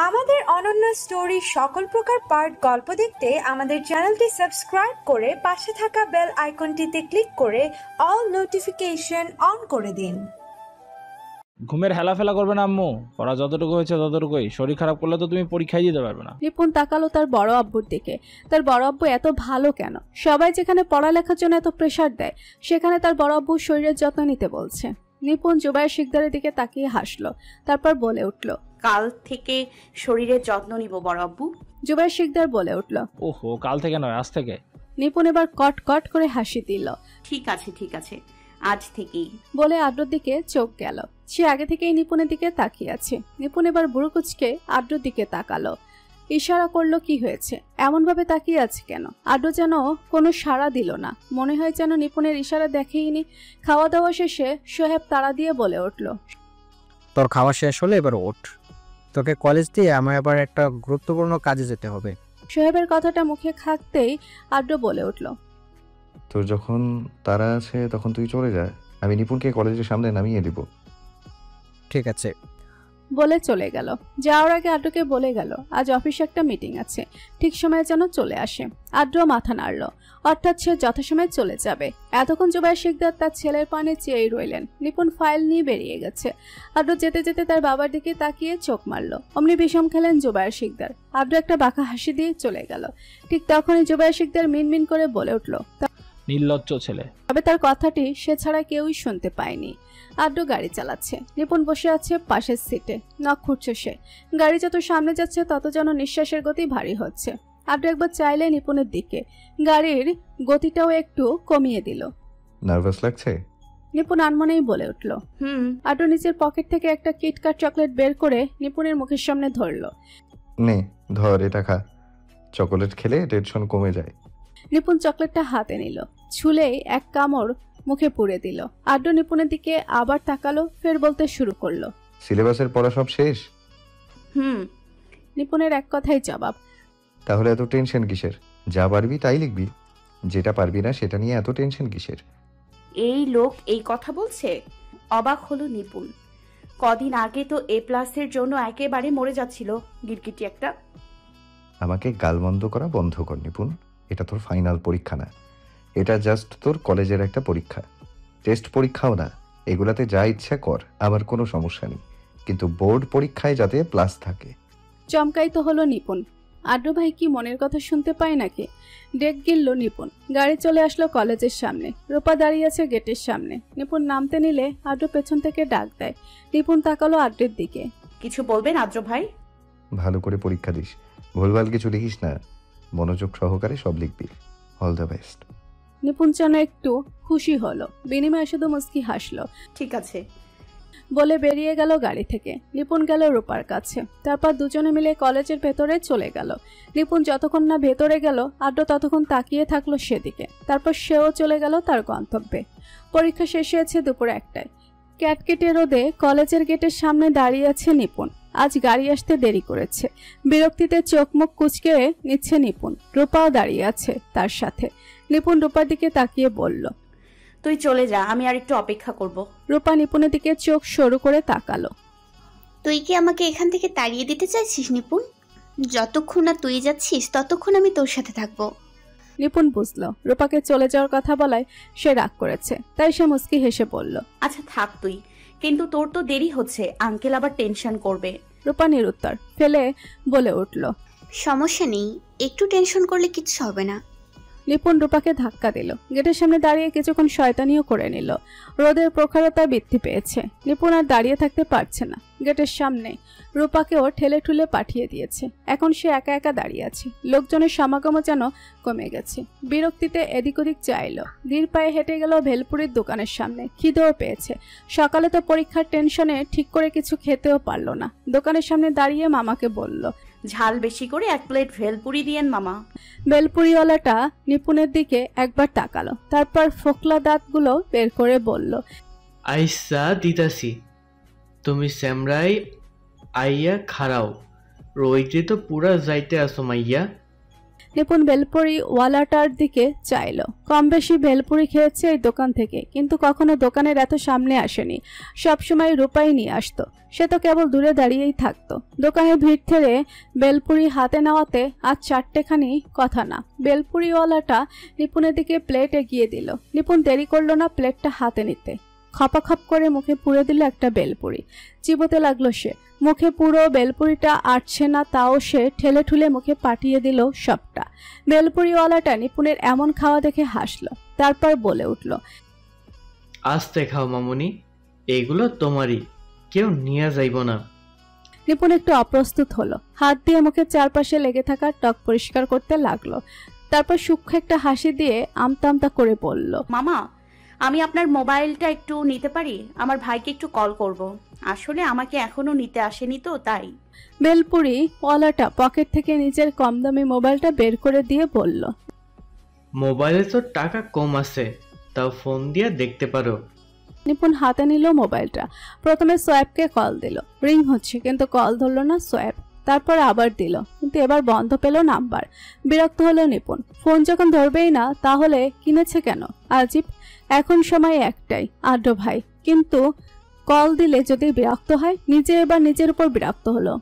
আমাদের অনন্য স্টোরি সকল প্রকার পার্ট গল্প দেখতে আমাদের চ্যানেলটি সাবস্ক্রাইব করে পাশে থাকা বেল আইকনটিতে ক্লিক করে অল নোটিফিকেশন অন করে দিন। ঘুমের হেলাফেলা করবে না আম্মু, পড়া যতটুকু হয়েছে ততটুকুই। শরীর খারাপ করলে তো তুমি পরীক্ষায় দিতে পারবে না। রিপন তাকালো তার বড় আব্বুর দিকে। তার বড় আব্বু এত ভালো কেন? সবাই যেখানে পড়ালেখার জন্য এত প্রেশার দেয়, সেখানে তার বড় আব্বু শরীরের যত্ন নিতে বলছে। রিপন জুবায়ের শিকদারের দিকে তাকিয়ে হাসলো, তারপর বলে উঠল, কাল থেকে শরীরের যত্ন নিব বড় আব্বু। জুবায়ের শিকদার বলে উঠল, ওহো, কাল থেকে নয়, আজ থেকে। রিপন এবার কট কট করে হাসি দিল। ঠিক আছে, আজ থেকেই বলে আদ্রর দিকে চোখ গেল। সে আগে থেকেই নিপুণের দিকে তাকিয়ে আছে। নিপুণ এবার বুড়ো কুচকে আদ্রর দিকে তাকালো, ইশারা করলো কি হয়েছে, এমন ভাবে তাকিয়ে আছে কেন? আদ্র যেন কোনো সাড়া দিল না, মনে হয় যেন নিপুণের ইশারা দেখেইনি। খাওয়া দাওয়া শেষে সোহেব তাড়া দিয়ে বলে উঠল, তোর খাওয়া শেষ হলে এবার ওঠ, তোকে কলেজ দিয়ে আমার আবার একটা গুরুত্বপূর্ণ কাজে যেতে হবে। সোহেবের কথাটা মুখে খাকতেই আদ্র বলে উঠল, তোর যখন তারা আছে তখন তুই চলে যা, আমি নিপুণকে কলেজের সামনে নামিয়ে দিব। ঠিক আছে বলে চলে গেল। যাওয়ার আগে আদ্রকে বলে গেল আজ অফিসে একটা মিটিং আছে, ঠিক সময়ে যেন চলে আসে। আদ্র মাথা নাড়ল, অর্থাৎ সে যথাসময়ে চলে যাবে। এতক্ষণ জুবায়ের শিকদার তার ছেলের পানে চেয়েই রইলেন। নিপুণ ফাইল নিয়ে বেরিয়ে গেছে। আদ্র যেতে যেতে তার বাবার দিকে তাকিয়ে চোখ মারল। অমনি বিষম খেলেন জুবায়ের শিকদার। আদ্র একটা বাঁকা হাসি দিয়ে চলে গেল। ঠিক তখনই জুবায়ের শিকদার মিনমিন করে বলে উঠল, নির্লজ্জ ছেলে। তবে তার কথাটি সে ছাড়া কেউই শুনতে পায়নি। আদ্র গাড়ি চালাচ্ছে, নিপুণ বসে আছে পাশের সিটে, নখ খুঁড়ছে সে। গাড়ি যত সামনে যাচ্ছে তত যেন নিঃশ্বাসের গতি ভারী হচ্ছে। আদ্র একবার চাইলে নিপুণের দিকে, গাড়ির গতিটাও একটু কমিয়ে দিল। নার্ভাস লাগছে? নিপুণ আনমনেই বলে উঠল। আদ্র নিচের পকেট থেকে একটা কিটকাট চকলেট বের করে নিপুণের মুখের সামনে ধরল। নে ধর, এটা খা, চকোলেট খেলে টেনশন কমে যায়। নিপুণ চকলেটটা হাতে নিল, ছুলেই এক কামড় মুখে পুড়ে দিল। আদ্র নিপুণের দিকে আবার তাকালো, ফের বলতে শুরু করলো, সিলেবাসের পড়া সব শেষ? নিপুণের এক কথাই জবাব। তাহলে এত টেনশন কিসের? যা পারবি তাই লিখবি, যেটা পারবি না সেটা নিয়ে এত টেনশন কিসের? এই লোক এই কথা বলছে? অবাক হলো নিপুণ। কদিন আগে তো A+-এর জন্য একেবারে মরে যাচ্ছিল গিরগিটি একটা। আমাকে গালমন্দ করা বন্ধ কর নিপুণ। এটা তোর ফাইনাল পরীক্ষা না, এটা জাস্ট তোর কলেজের একটা পরীক্ষা। টেস্ট পরীক্ষাও না, এগুলাতে যা ইচ্ছা কর, আমার কোনো সমস্যা নেই, কিন্তু বোর্ড পরীক্ষায় যাতে প্লাস থাকে। চমকাই তো হলো নিপুণ। আদ্র ভাই কি মনের কথা শুনতে পায় নাকি? ডেক গিলল নিপুণ। গাড়ি চলে আসলো কলেজের সামনে। রূপা দাঁড়িয়ে আছে গেটের সামনে। নিপুণ নামতে নিলে আদ্র পেছন থেকে ডাক দেয়। নিপুণ তাকালো আদ্রের দিকে। কিছু বলবেন আদ্র ভাই? ভালো করে পরীক্ষা দিস, ভুলভাল কিছু লিখিস না, মনোযোগ সহকারে সব লিখবি। All the best. নিপুণ যেন একটু খুশি হলো, বিনিময়ে শুধু মুস্কি হাসলো। ঠিক আছে বলে বেরিয়ে গেল গাড়ি থেকে। নিপুণ গেল রূপার কাছে, তারপর দুজনে মিলে কলেজের ভেতরে চলে গেল। নিপুণ যতক্ষণ না ভেতরে গেল, আদ্র ততক্ষণ তাকিয়ে থাকলো সেদিকে। তারপর সেও চলে গেল তার গন্তব্যে। পরীক্ষা শেষ হয়েছে দুপুর 1টায়। ক্যাটকেটে রোদে কলেজের গেটের সামনে দাঁড়িয়ে আছে নিপুণ। আজ গাড়ি আসতে দেরি করেছে। বিরক্তিতে চোখ মুখ কুঁচকে নিচ্ছে নিপুণ। রূপাও দাঁড়িয়ে আছে তার সাথে। নিপুণ রূপার দিকে তাকিয়ে বলল, তুই চলে যা, আমি আর একটু অপেক্ষা করব। রূপা নিপুণের দিকে চোখ সরু করে তাকালো। তুই কি আমাকে এখান থেকে তাড়িয়ে দিতে চাইছিস নিপুণ? যতক্ষণ না তুই যাচ্ছিস ততক্ষণ আমি তোর সাথে থাকবো। নিপুণ বুঝলো রূপাকে চলে যাওয়ার কথা বলায় সে রাগ করেছে, তাই সে মুস্কি হেসে বলল, আচ্ছা থাক তুই, কিন্তু তোর তো দেরি হচ্ছে, আঙ্কেল আবার টেনশন করবে। রূপা নিরুত্তর ফেলে বলে উঠল, সমস্যা নেই, একটু টেনশন করলে কিচ্ছু হবে না। নিপুণ রূপাকে ধাক্কা দিল। গেটের সামনে দাঁড়িয়ে কিছুক্ষণ শয়তানিও করে নিল। রোদের প্রখরতা বৃদ্ধি পেয়েছে। নিপুণ আর দাঁড়িয়ে থাকতে পারছে না। গেটের সামনে রূপাকেও ঠেলে ঠুলে পাঠিয়ে দিয়েছে। এখন সে একা একা দাঁড়িয়ে আছে। লোকজনের সমাগমও যেন কমে গেছে। বিরক্তিতে এদিক ওদিক চাইলো। ধীর পায়ে হেঁটে গেল ভেলপুরির দোকানের সামনে। খিদেও পেয়েছে। সকালে তো পরীক্ষার টেনশনে ঠিক করে কিছু খেতেও পারলো না। দোকানের সামনে দাঁড়িয়ে মামাকে বলল, ঝাল বেশি করে 1 প্লেট ভেলপুরি দিয়েন মামা। ভেলপুরিওয়ালাটা নিপুণের দিকে একবার তাকালো, তারপর ফোকলা দাঁতগুলো বের করে বলল, আইসা দিতাছি, তুমি স্যামরাই আইয়া খাড়াও, রইতে তো পুরা যাইতে আসো মাইয়া। নিপুণ ভেলপুরি ওয়ালাটার দিকে চাইলো। কম বেশি ভেলপুরি খেয়েছে এই দোকান থেকে, কিন্তু কখনো দোকানের এত সামনে আসেনি। সবসময় রূপাই নিয়ে আসতো, সে তো কেবল দূরে দাঁড়িয়েই থাকতো। দোকানের ভিড় ঠেলে বেলপুরি হাতে নেওয়াতে আজ 4টেখানি কথা না। বেলপুরিওয়ালাটা নিপুণের দিকে প্লেট এগিয়ে দিল। নিপুণ দেরি করলো না প্লেটটা হাতে নিতে, খপাখপ করে মুখে পুরে দিল একটা বেলপুরি। চিবোতে লাগলো সে। মুখে পুরো বেলপুরিটা আটছে না, তাও সে ঠেলে ঠুলে মুখে পাঠিয়ে দিল সবটা। বেলপুরিওয়ালাটা নিপুণের এমন খাওয়া দেখে হাসলো, তারপর বলে উঠল, আস্তে খাও মামুনি, এইগুলো তোমারই, কেউ নিয়ে যাইব না। নিপুণ একটু অপ্রস্তুত হলো, হাত দিয়ে মুখের চারপাশে লেগে থাকা টক পরিষ্কার করতে লাগলো। তারপর সূক্ষ্ম একটা হাসি দিয়ে আমতা আমতা করে বলল, মামা, আমি আপনার মোবাইলটা একটু নিতে পারি? আমার ভাইকে একটু কল করব। আসলে আমাকে এখনো নিতে আসেনি তো, তাই। বেলপুরি ওয়ালাটা পকেট থেকে নিজের কম দামি মোবাইলটা বের করে দিয়ে বলল, মোবাইলে তো টাকা কম আছে, তাও ফোন দিয়ে দেখতে পারো। নিপুণ হাতে নিল মোবাইলটা। প্রথমে সোয়েবকে কল দিল, রিং হচ্ছে কিন্তু কল ধরলো না সোয়েব। তারপর আবার দিল, কিন্তু এবার বন্ধ পেল নাম্বার। বিরক্ত হলো নিপুণ। ফোন যখন ধরবেই না তাহলে কিনেছে কেন? আজীব। এখন সময় একটাই, আড্ডো ভাই, কিন্তু কল দিলে যদি বিরক্ত হয়, নিজে এবার নিজের উপর বিরক্ত হলো।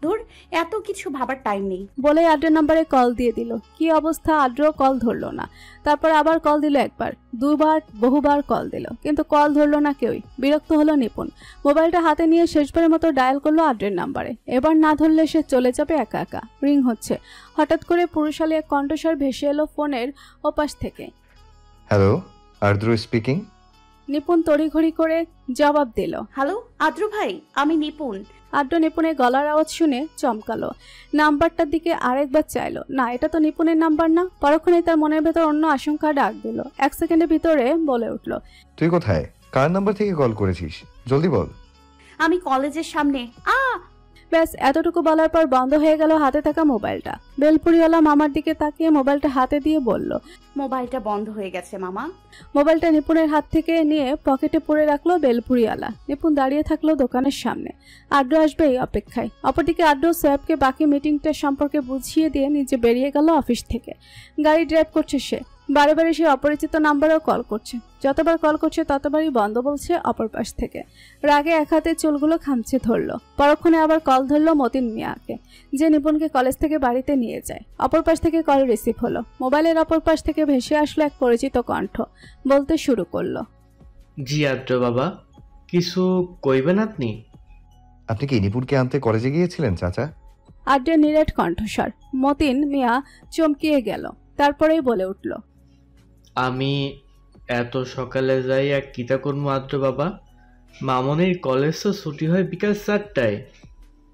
ধুর, এত কিছু ভাবার টাইম নেই বলে আড্ডোর নাম্বারে কল দিয়ে দিল। কি অবস্থা, আড্ডো কল ধরলো না। তারপর আবার কল দিল, একবার, দুবার, বহুবার কল দিল, কিন্তু কল ধরলো না কেউই। বিরক্ত হলো নিপুণ। মোবাইলটা হাতে নিয়ে শেষবারের মতো ডায়াল করলো আড্ডোর নাম্বারে। এবার না ধরলে সে চলে যাবে একা একা। রিং হচ্ছে। হঠাৎ করে পুরুষালী এক কণ্ঠস্বর ভেসে এলো ফোনের ওপাশ থেকে। হ্যালো, আর্দ্র স্পিকিং। নিপুণ তড়িঘড়ি করে জবাব দিল, হ্যালো আদ্র ভাই, আমি নিপুণ। আড্ডো নিপুণের গলার আওয়াজ শুনে চমকালো। নাম্বারটার দিকে আরেকবার চাইলো। না, এটা তো নিপুণের নাম্বার না। পরক্ষণে তার মনের ভেতর অন্য আশঙ্কা ডাক দিল। 1 সেকেন্ডের ভিতরে বলে উঠল, তুই কোথায়? কার নাম্বার থেকে কল করেছিস? জলদি বল। আমি কলেজের সামনে। ব্যাস, এতটুকু বলার পর বন্ধ হয়ে গেল হাতে থাকা মোবাইলটা। বেলপুরিওয়ালা মামার দিকে তাকিয়ে মোবাইলটা হাতে দিয়ে বলল, মোবাইলটা বন্ধ হয়ে গেছে মামা। মোবাইলটা নিপুণের হাত থেকে নিয়ে পকেটে পুরে রাখলো বেলপুরিওয়ালা। নিপুণ দাঁড়িয়ে থাকলো দোকানের সামনে, আড্ডো আসবে এই অপেক্ষায়। অপরদিকে আড্ডো সোয়েবকে বাকি মিটিংটা সম্পর্কে বুঝিয়ে দিয়ে নিজে বেরিয়ে গেল অফিস থেকে। গাড়ি ড্রাইভ করছে সে। বারে বারে সে অপরিচিত নাম্বারেও কল করছে। যতবার কল করছে ততবারই বন্ধ বলছে অপর পাশ থেকে। রাগে এক হাতে চুলগুলো খামচে ধরলো। পরক্ষণে আবার কল ধরলো মতিন মিয়াকে, যে নিপুণকে কলেজ থেকে বাড়িতে নিয়ে যায়। অপর পাশ থেকে কল রিসিভ হলো। মোবাইলের অপর পাশ থেকে ভেসে আসলো এক পরিচিত কণ্ঠ। বলতে শুরু করলো, জি আদ্র বাবা, কিছু কইবেন আপনি? আপনি কি নিপুণকে আনতে কলেজে গিয়েছিলেন চাচা? আড্ডের নিরেট কণ্ঠস্বর। মতিন মিয়া চমকিয়ে গেল, তারপরেই বলে উঠল, আমি এত সকালে যাই এক কিতা করবো আদ্র বাবা? মামনির কলেজ তো ছুটি হয় বিকাল 4টায়।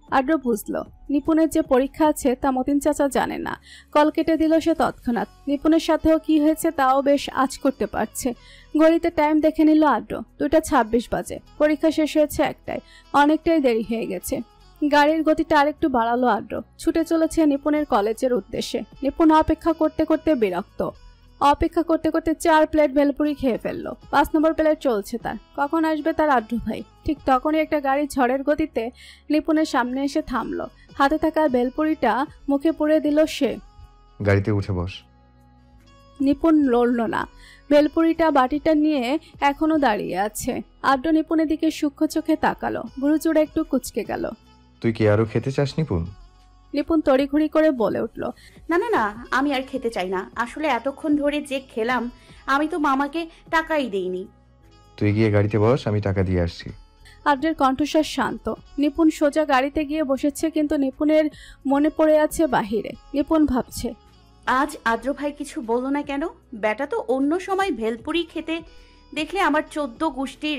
আড্র বুঝলো নিপুণের যে পরীক্ষা আছে তা মতিন চাচা জানে না। কল কেটে দিল সে তৎক্ষণাৎ। নিপুণের সাথেও কি হয়েছে তাও বেশ আঁচ করতে পারছে। ঘড়িতে টাইম দেখে নিল আড্র, 2:26 বাজে। পরীক্ষা শেষ হয়েছে 1টায়, অনেকটাই দেরি হয়ে গেছে। গাড়ির গতিটা আরেকটু বাড়ালো আড্র। ছুটে চলেছে নিপুণের কলেজের উদ্দেশ্যে। নিপুণ অপেক্ষা করতে করতে বিরক্ত। অপেক্ষা করতে করতে 4 প্লেট ভেলপুরি খেয়ে ফেললো। 5 নম্বর প্লেট চলছে তার। কখন আসবে তার আড্ডু ভাই? ঠিক তখনই একটা গাড়ি ঝড়ের গতিতে নিপুণের সামনে এসে থামলো। হাতে থাকা ভেলপুরিটা মুখে পুরে দিল সে। গাড়িতে উঠে বস। নিপুণ লড়ল না। ভেলপুরিটা বাটিটা নিয়ে এখনো দাঁড়িয়ে আছে। আড্ডু নিপুণের দিকে সূক্ষ্ম চোখে তাকালো। ভুরু জুড়ে একটু কুঁচকে গেল। তুই কি আরো খেতে চাস নিপুণ? নিপুণ তড়িঘড়ি করে বলে উঠল, না না না, আমি আর খেতে চাই না। আসলে এতক্ষণ ধরে যে খেলাম, আমি তো মামাকে টাকাই দেইনি। তুই গিয়ে গাড়িতে বস, আমি টাকা দিয়ে আসছি। আড্ডের কণ্ঠস্বর শান্ত। নিপুণ সোজা গাড়িতে গিয়ে বসেছে, কিন্তু নিপুণের মনে পড়ে আছে বাহিরে। নিপুণ ভাবছে, আজ আদ্র ভাই কিছু বললো না কেন? বেটা তো অন্য সময় ভেলপুরি খেতে দেখলে আমার 14 গোষ্ঠীর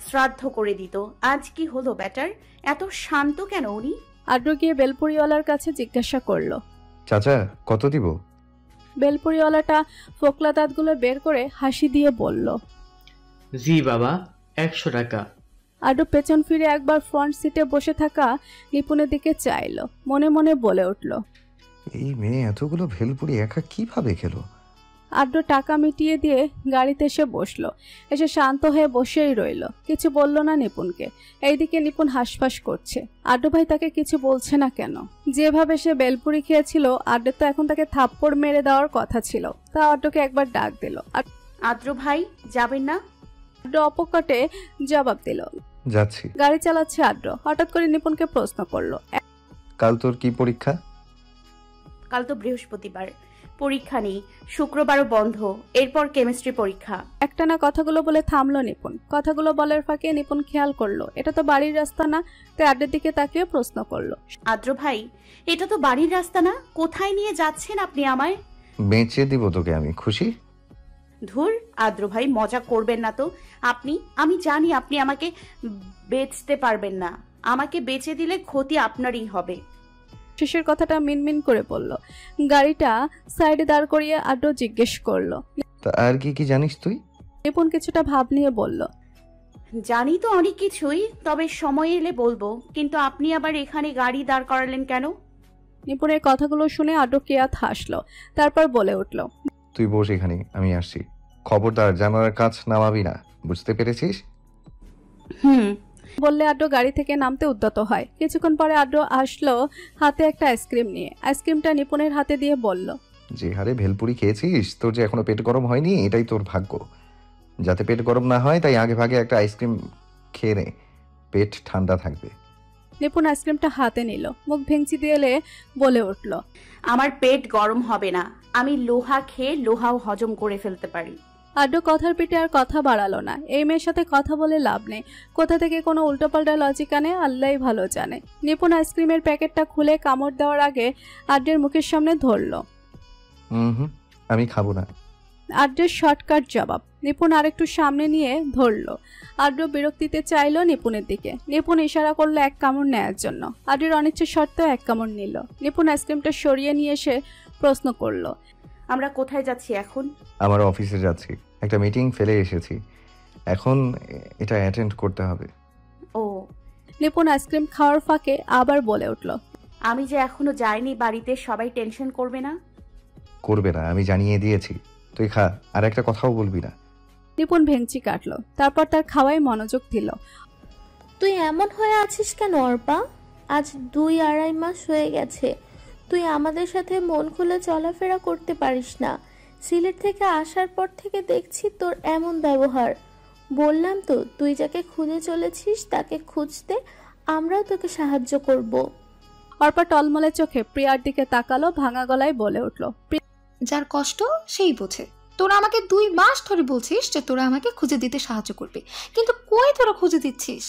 শ্রাদ্ধ করে দিত। আজ কি হলো বেটার? এত শান্ত কেন উনি? আড্র গিয়ে বেলপুরিওয়ালার কাছে জিজ্ঞাসা করলো, চাচা কত দিব? বেলপুরিওয়ালাটা ফোকলা দাঁতগুলো বের করে হাসি দিয়ে বলল, জি বাবা, 100 টাকা। আড্র পেছন ফিরে একবার ফ্রন্ট সিটে বসে থাকা নিপুণের দিকে চাইলো। মনে মনে বলে উঠল, এই মেয়ে এতগুলো ভেলপুরি একা কিভাবে খেলো? আদ্র টাকা মিটিয়ে দিয়ে গাড়িতে এসে বসলো। এসে শান্ত হয়ে বসেই রইল, কিছু বলল না নিপুণকে। এইদিকে নিপুণ হাঁসফাঁস করছে, আদ্র ভাই তাকে কিছু বলছে না কেন? যেভাবে সে বেলপুরি খেয়েছিল, আদ্র তো এখন তাকে থাপ্পড় মেরে দেওয়ার কথা ছিল। তা আদ্রকে একবার ডাক দিল। আদ্র ভাই যাবেন না? আদ্র অপকটে জবাব দিল। যাচ্ছি। গাড়ি চালাচ্ছে আদ্র হঠাৎ করে নিপুণকে প্রশ্ন করলো, কাল তোর কি পরীক্ষা? কাল তো বৃহস্পতিবার, পরীক্ষা নেই। শুক্রবারও বন্ধ, এরপর কেমিস্ট্রি পরীক্ষা। একটানা কথাগুলো বলে থামলো নিপুণ। কথাগুলো বলার ফাঁকে নিপুণ খেয়াল করলো এটা তো বাড়ির রাস্তা না, তাই আদ্রের দিকে তাকিয়ে প্রশ্ন করলো, আদ্র ভাই, এটা তো বাড়ির রাস্তা না, কোথায় নিয়ে যাচ্ছেন আপনি আমায়? বেঁচে দিব তোকে আমি, খুশি? ধুর আদ্র ভাই, মজা করবেন না তো। আমি জানি আপনি আমাকে বেচতে পারবেন না। আমাকে বেচে দিলে ক্ষতি আপনারই হবে। শেষের কথাটা মিনমিন করে বলল। গাড়িটা সাইডে দাঁড় করিয়ে আদ্র জিজ্ঞেস করলো, তা আর কি কি জানিস তুই? নিপুণ কিছুটা ভাব নিয়ে বলল, জানি তো অনেক কিছুই, তবে সময় এলে বলবো। কিন্তু আপনি আবার এখানে গাড়ি দাঁড় করালেন কেন? নিপুণের কথাগুলো শুনে আদ্র কেয়াত হাসলো, তারপর বলে উঠল, তুই বস এখানে, আমি আসছি। খবরদার জানালার কাছ নামাবি না, বুঝতে পেরেছিস? বললে আদ্র গাড়ি থেকে নামতে উদ্যত হয়। কিছুক্ষণ পরে আদ্র আসলো হাতে একটা আইসক্রিম নিয়ে। আইসক্রিমটা নিপুণের হাতে দিয়ে বলল, যে হারে ভেলপুরি খেয়েছিস, তোর যে এখনো পেট গরম হয়নি, এটাই তোর ভাগ্য। যাতে পেট গরম না হয় তাই আগে ভাগে একটা আইসক্রিম খেয়ে নে, পেট ঠান্ডা থাকবে। নিপুণ আইসক্রিমটা হাতে নিল, মুখ ভেঙচি দিয়ে এলে বলে উঠল, আমার পেট গরম হবে না। আমি লোহা খেয়ে লোহাও হজম করে ফেলতে পারি। আদ্র কথার পিঠে আর কথা বাড়ালো না। এই মেয়ের সাথে কথা বলে লাভ নেই, কোথা থেকে কোনো উল্টোপাল্টা লজিক আনে আল্লাহই ভালো জানে। নিপুণ আইসক্রিমের প্যাকেটটা খুলে কামড় দেওয়ার আগে আদ্রের মুখের সামনে ধরল। আমি খাবো না। আদ্রের শর্টকাট জবাব। নিপুণ আরেকটু সামনে নিয়ে ধরল। আদ্র বিরক্তিতে চাইল নিপুণের দিকে। নিপুণ ইশারা করলো এক কামড় নেয়ার জন্য। আদ্রের অনিচ্ছা সত্ত্বেও এক কামড় নিল। নিপুণ আইসক্রিমটা সরিয়ে নিয়ে এসে প্রশ্ন করলো, আমরা কোথায় যাচ্ছি এখন? আমার অফিসে যাচ্ছি, একটা মিটিং ফেলে এসেছি, এখন এটা অ্যাটেন্ড করতে হবে। ও। নিপুণ আইসক্রিম খাওয়ার ফাঁকে আবার বলে উঠল, আমি যে এখনো যাইনি বাড়িতে, সবাই টেনশন করবে না? করবে না, আমি জানিয়ে দিয়েছি। তুই খা, আর একটা কথাও বলবি না। নিপুণ ভেঙচি কাটলো, তারপর তার খাওয়ায় মনোযোগ দিল। তুই এমন হয়ে আছিস কেন অর্পা? আজ 2-2.5 মাস হয়ে গেছে তুই আমাদের সাথে মন খুলে চলাফেরা করতে পারিস না। সিলেট থেকে আসার পর থেকে দেখছি তোর এমন ব্যবহার। বললাম তো, তুই যাকে খুঁজে চলেছিস তাকে খুঁজতে আমরাও তোকে সাহায্য করব। অর্পা টলমলে চোখে প্রিয়ার দিকে তাকালো, ভাঙা গলায় বলে উঠল, যার কষ্ট সেই বোঝে। তোরা আমাকে 2 মাস ধরে বলছিস যে তোরা আমাকে খুঁজে দিতে সাহায্য করবে, কিন্তু কই তোরা খুঁজে দিচ্ছিস?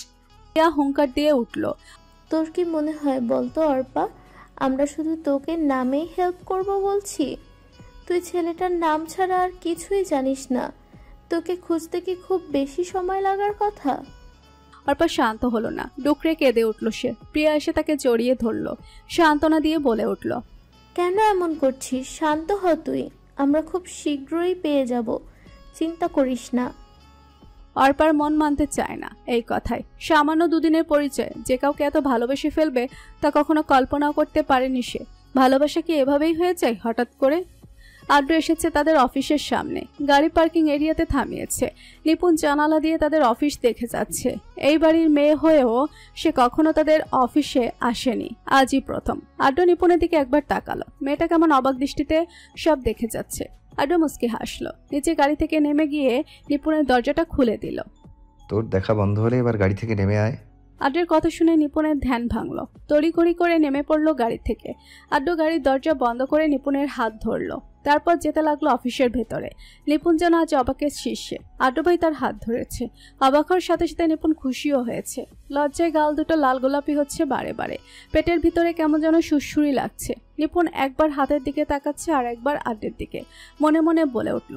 প্রিয়া হুঙ্কার দিয়ে উঠল, তোর কি মনে হয় বলতো অর্পা, আমরা শুধু তোকে নামেই হেল্প করব বলছি? তুই ছেলেটার নাম ছাড়া আর কিছুই জানিস না। তোকে খুঁজতে কি খুব বেশি সময় লাগার কথা? অর্পা শান্ত হলো না, ডুকরে কেঁদে উঠল সে। প্রিয়া এসে তাকে জড়িয়ে ধরল, সান্ত্বনা দিয়ে বলে উঠল, কেন এমন করছিস? শান্ত হ তুই, আমরা খুব শীঘ্রই পেয়ে যাব, চিন্তা করিস না। অর্পার মন মানতে চায় না এই কথায়। সামান্য 2 দিনের পরিচয় যে কাউকে এত ভালোবেসে ফেলবে তা কখনো কল্পনাও করতে পারেনি সে। ভালোবাসা কি এভাবেই হয়ে যায় হঠাৎ করে? আদ্র এসেছে তাদের অফিসের সামনে, গাড়ি পার্কিং এরিয়াতে থামিয়েছে। নিপুণ জানালা দিয়ে তাদের অফিস দেখে যাচ্ছে। এই বাড়ির মেয়ে হয়েও সে কখনো তাদের অফিসে আসেনি, আজই প্রথম। আদ্র নিপুণের দিকে একবার তাকালো, মেয়েটা কেমন অবাক দৃষ্টিতে সব দেখে যাচ্ছে। আদ্র মুস্কি হাসলো, নিচে গাড়ি থেকে নেমে গিয়ে নিপুণের দরজাটা খুলে দিল। তোর দেখা বন্ধ হলে এবার গাড়ি থেকে নেমে আয়। আদ্রের কথা শুনে নিপুণের ধ্যান ভাঙলো, তড়িঘড়ি করে নেমে পড়লো গাড়ি থেকে। আদ্র গাড়ির দরজা বন্ধ করে নিপুণের হাত ধরলো, তারপর যেতে লাগলো অফিসের ভেতরে। নিপুণ যেন আজ অবাকের শীর্ষে। আদ্র ভাই তার হাত ধরেছে। অবাক হওয়ার সাথে সাথে নিপুণ খুশিও হয়েছে। লজ্জায় গাল দুটো লাল গোলাপি হচ্ছে বারে বারে, পেটের ভিতরে কেমন যেন সুরসুরি লাগছে। নিপুণ একবার হাতের দিকে তাকাচ্ছে আর একবার আদ্রের দিকে, মনে মনে বলে উঠল,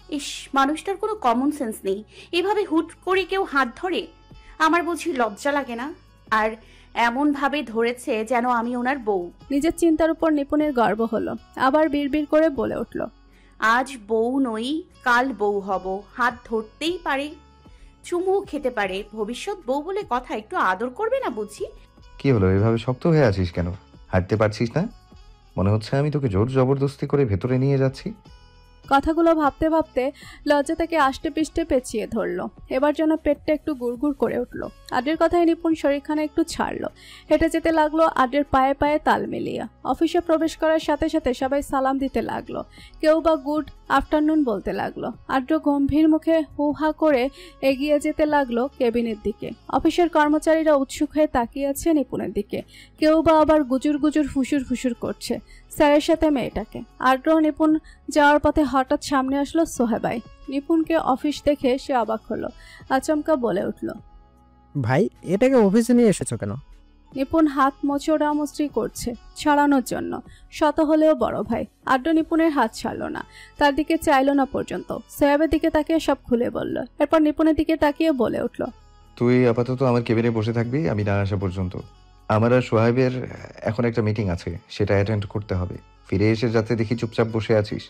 ইস, মানুষটার কোনো কমন সেন্স নেই, এভাবে হুট করে কেউ হাত ধরে? আমার বুঝি লজ্জা লাগে না? আর এমন ভাবে ধরেছে যেন আমি ওনার বউ। নিজের চিন্তার উপর নিপুণের গর্ব হলো, আবার বিড়বিড় করে বলে উঠল, আজ বউ নই, কাল বউ হব। হাত ধরতেই পারে, চুমু খেতে পারে, ভবিষ্যৎ বউ বলে কথা। একটু আদর করবে না বুঝি? কি হলো, এভাবে শক্ত হয়ে আছিস কেন? হাঁটতে পারছিস না? মনে হচ্ছে আমি তোকে জোর জবরদস্তি করে ভেতরে নিয়ে যাচ্ছি। কথাগুলো ভাবতে ভাবতে লজ্জা তাকে আষ্টে পিষ্টে পেঁচিয়ে ধরলো। এবার যেন পেটটা একটু গুড়গুড় করে উঠল। আদ্রের কথায় নিপুণ শরীরখানা একটু ছাড়লো, হেঁটে যেতে লাগলো আদ্রের পায়ে পায়ে তাল মিলিয়ে। অফিসে প্রবেশ করার সাথে সাথে সবাই সালাম দিতে লাগলো, কেউ বা গুড আফটারনুন বলতে লাগলো। আদ্র গম্ভীর মুখে হু হা করে এগিয়ে যেতে লাগলো কেবিনের দিকে। অফিসের কর্মচারীরা উৎসুক হয়ে তাকিয়ে আছে নিপুণের দিকে, কেউ বা আবার গুজুর গুজুর ফুসুর ফুসুর করছে স্যারের সাথে মেয়েটাকে। আদ্র নিপুণ যাওয়ার পথে হঠাৎ সামনে আসলো সোহেবাই। নিপুণকে অফিস দেখে সে অবাক হলো, আচমকা বলে উঠল, ভাই এটাকে অফিসে নিয়ে এসেছো কেন? নিপুণ হাত মোচড়ামুচড়ি করছে ছাড়ানোর জন্য। শত হলেও বড় ভাই। আদ্র নিপুণের হাত ছাড়ল না, তার দিকে চাইল না পর্যন্ত। সোহেবের দিকে তাকিয়ে সব খুলে বলল। এরপর নিপুণের দিকে তাকিয়ে বলে উঠল, তুই আপাতত আমার কেবিনে বসে থাকবি আমি না আসা পর্যন্ত। আমার আর সোহাইবের এখন একটা মিটিং আছে, সেটা অ্যাটেন্ড করতে হবে। ফিরে এসে যাতে দেখি চুপচাপ বসে আছিস।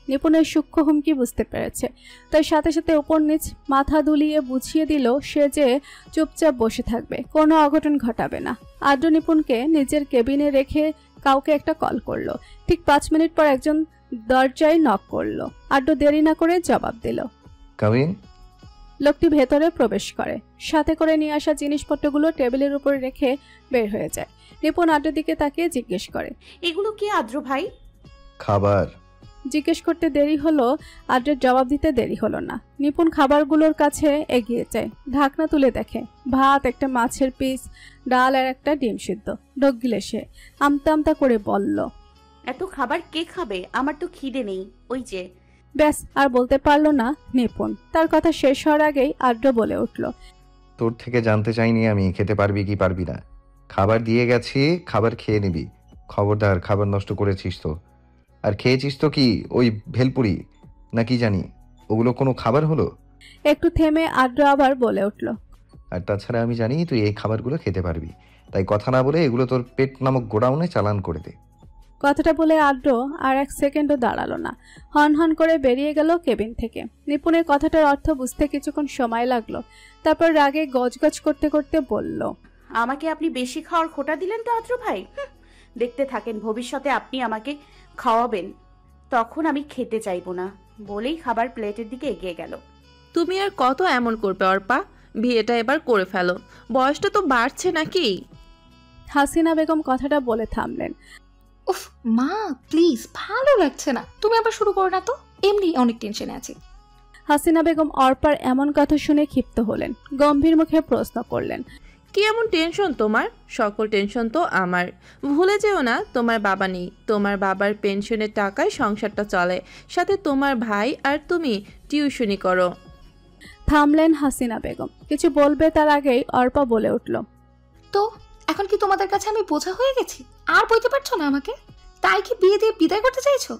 নিপুণের সূক্ষ্ম হুমকি বুঝতে পেরেছে, তাই সাথে সাথে উপর নিচ মাথা দুলিয়ে বুঝিয়ে দিল সে যে চুপচাপ বসে থাকবে, কোনো অঘটন ঘটাবে না। আদ্র নিপুণকে নিজের কেবিনে রেখে কাউকে একটা কল করলো। ঠিক 5 মিনিট পর একজন দরজায় নক করলো। আদ্র দেরি না করে জবাব দিল। Come in. লোকটি ভেতরে প্রবেশ করে, সাথে করে নিয়ে আসা জিনিসপত্রগুলো টেবিলের উপরে রেখে বের হয়ে যায়। নিপুণ আদ্রের দিকে তাকিয়ে জিজ্ঞেস করে, এগুলো কি আদ্র ভাই? খাবার। জিজ্ঞেস করতে দেরি হলো, আদ্রের জবাব দিতে দেরি হলো না। নিপুণ খাবারগুলোর কাছে এগিয়ে যায়, ঢাকনা তুলে দেখে ভাত, একটা মাছের পিস, ডাল আর একটা ডিম সিদ্ধ। ঢোক গিলে সে আমতা আমতা করে বলল, এত খাবার কে খাবে? আমার তো খিদে নেই। ওই যে। ব্যাস আর বলতে পারলো না নিপুণ। তার কথা শেষ হওয়ার আগেই আদ্র বলে উঠল, তোর থেকে জানতে চাইনি আমি খেতে পারবি কি পারবি না। খাবার দিয়ে গেছি, খাবার খেয়ে নিবি। খবরদার খাবার নষ্ট করেছিস তো। আর খেয়েছিস তো কি ওই ভেলপুরি না কি জানি, ওগুলো কোনো খাবার হলো? একটু থেমে আদ্র আবার বলে উঠল, আর তাছাড়া আমি জানি তুই এই খাবারগুলো খেতে পারবি, তাই কথা না বলে এগুলো তোর পেট নামক গোডাউনে চালান করে দে। কথাটা বলে আদ্র আর 1 সেকেন্ডও দাঁড়ালো না, হন হন করে বেরিয়ে গেল কেবিন থেকে। নিপুণের কথাটার অর্থ বুঝতে কিছুক্ষণ সময় লাগলো। তারপর রাগে গজগজ করতে করতে বলল, আমাকে আপনি বেশি খাওয়ার খোটা দিলেন তো আদ্র ভাই। দেখতে থাকেন, ভবিষ্যতে আপনি আমাকে খাওয়াবেন, তখন আমি খেতে চাইবো না। বলেই খাবার প্লেটের দিকে এগিয়ে গেল। তুমি আর কত এমন করবে অর্পা? বিয়েটা এবার করে ফেলো, বয়সটা তো বাড়ছে নাকি? হাসিনা বেগম কথাটা বলে থামলেন। উফ মা প্লিজ, ভালো লাগছে না, তুমি আবার শুরু করো না তো, এমনি অনেক টেনশনে আছি। হাসিনা বেগম অর্পার এমন কথা শুনে ক্ষিপ্ত হলেন, গম্ভীর মুখে প্রশ্ন করলেন, কি এমন টেনশন তোমার? সকল টেনশন তো আমার। ভুলে যেও না তোমার বাবা নেই, তোমার বাবার পেনশনের টাকায় সংসারটা চলে, সাথে তোমার ভাই আর তুমি টিউশনি করো। থামলেন হাসিনা বেগম। কিছু বলবে তার আগেই অর্পা বলে উঠল, তো এখন কি তোমাদের কাছে আমি বোঝা হয়ে গেছি? আর বইতে পারছো না আমাকে? তাই কি বিয়ে দিয়ে বিদায় করতে চাইছো?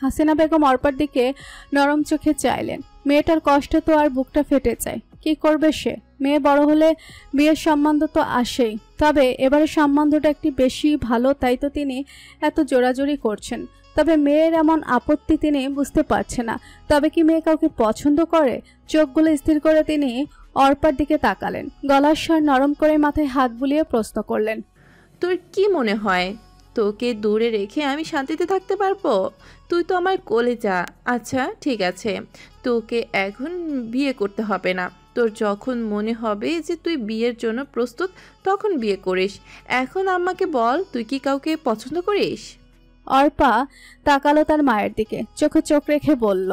হাসিনা বেগম অর্পার দিকে নরম চোখে চাইলেন। মেয়েটার কষ্ট তো আর বুকটা ফেটে যায়, কি করবে সে? মেয়ে বড় হলে বিয়ের সম্বন্ধ তো আসেই, তবে এবারে সম্বন্ধটা একটি বেশি ভালো, তাই তো তিনি এত জোরাজোরি করছেন। তবে মেয়ের এমন আপত্তি তিনি বুঝতে পারছে না। তবে কি মেয়ে কাউকে পছন্দ করে? চোখগুলো স্থির করে তিনি অর্পার দিকে তাকালেন, গলার স্বর নরম করে মাথায় হাত বুলিয়ে প্রশ্ন করলেন, তোর কি মনে হয় তোকে দূরে রেখে আমি শান্তিতে থাকতে পারবো? তুই তো আমার কলেজা। আচ্ছা ঠিক আছে, তোকে এখন বিয়ে করতে হবে না। তোর যখন মনে হবে যে তুই বিয়ের জন্য প্রস্তুত তখন বিয়ে করিস। এখন আম্মাকে বল, তুই কি কাউকে পছন্দ করিস? অর্পা তাকালো তার মায়ের দিকে, চোখে চোখ রেখে বলল,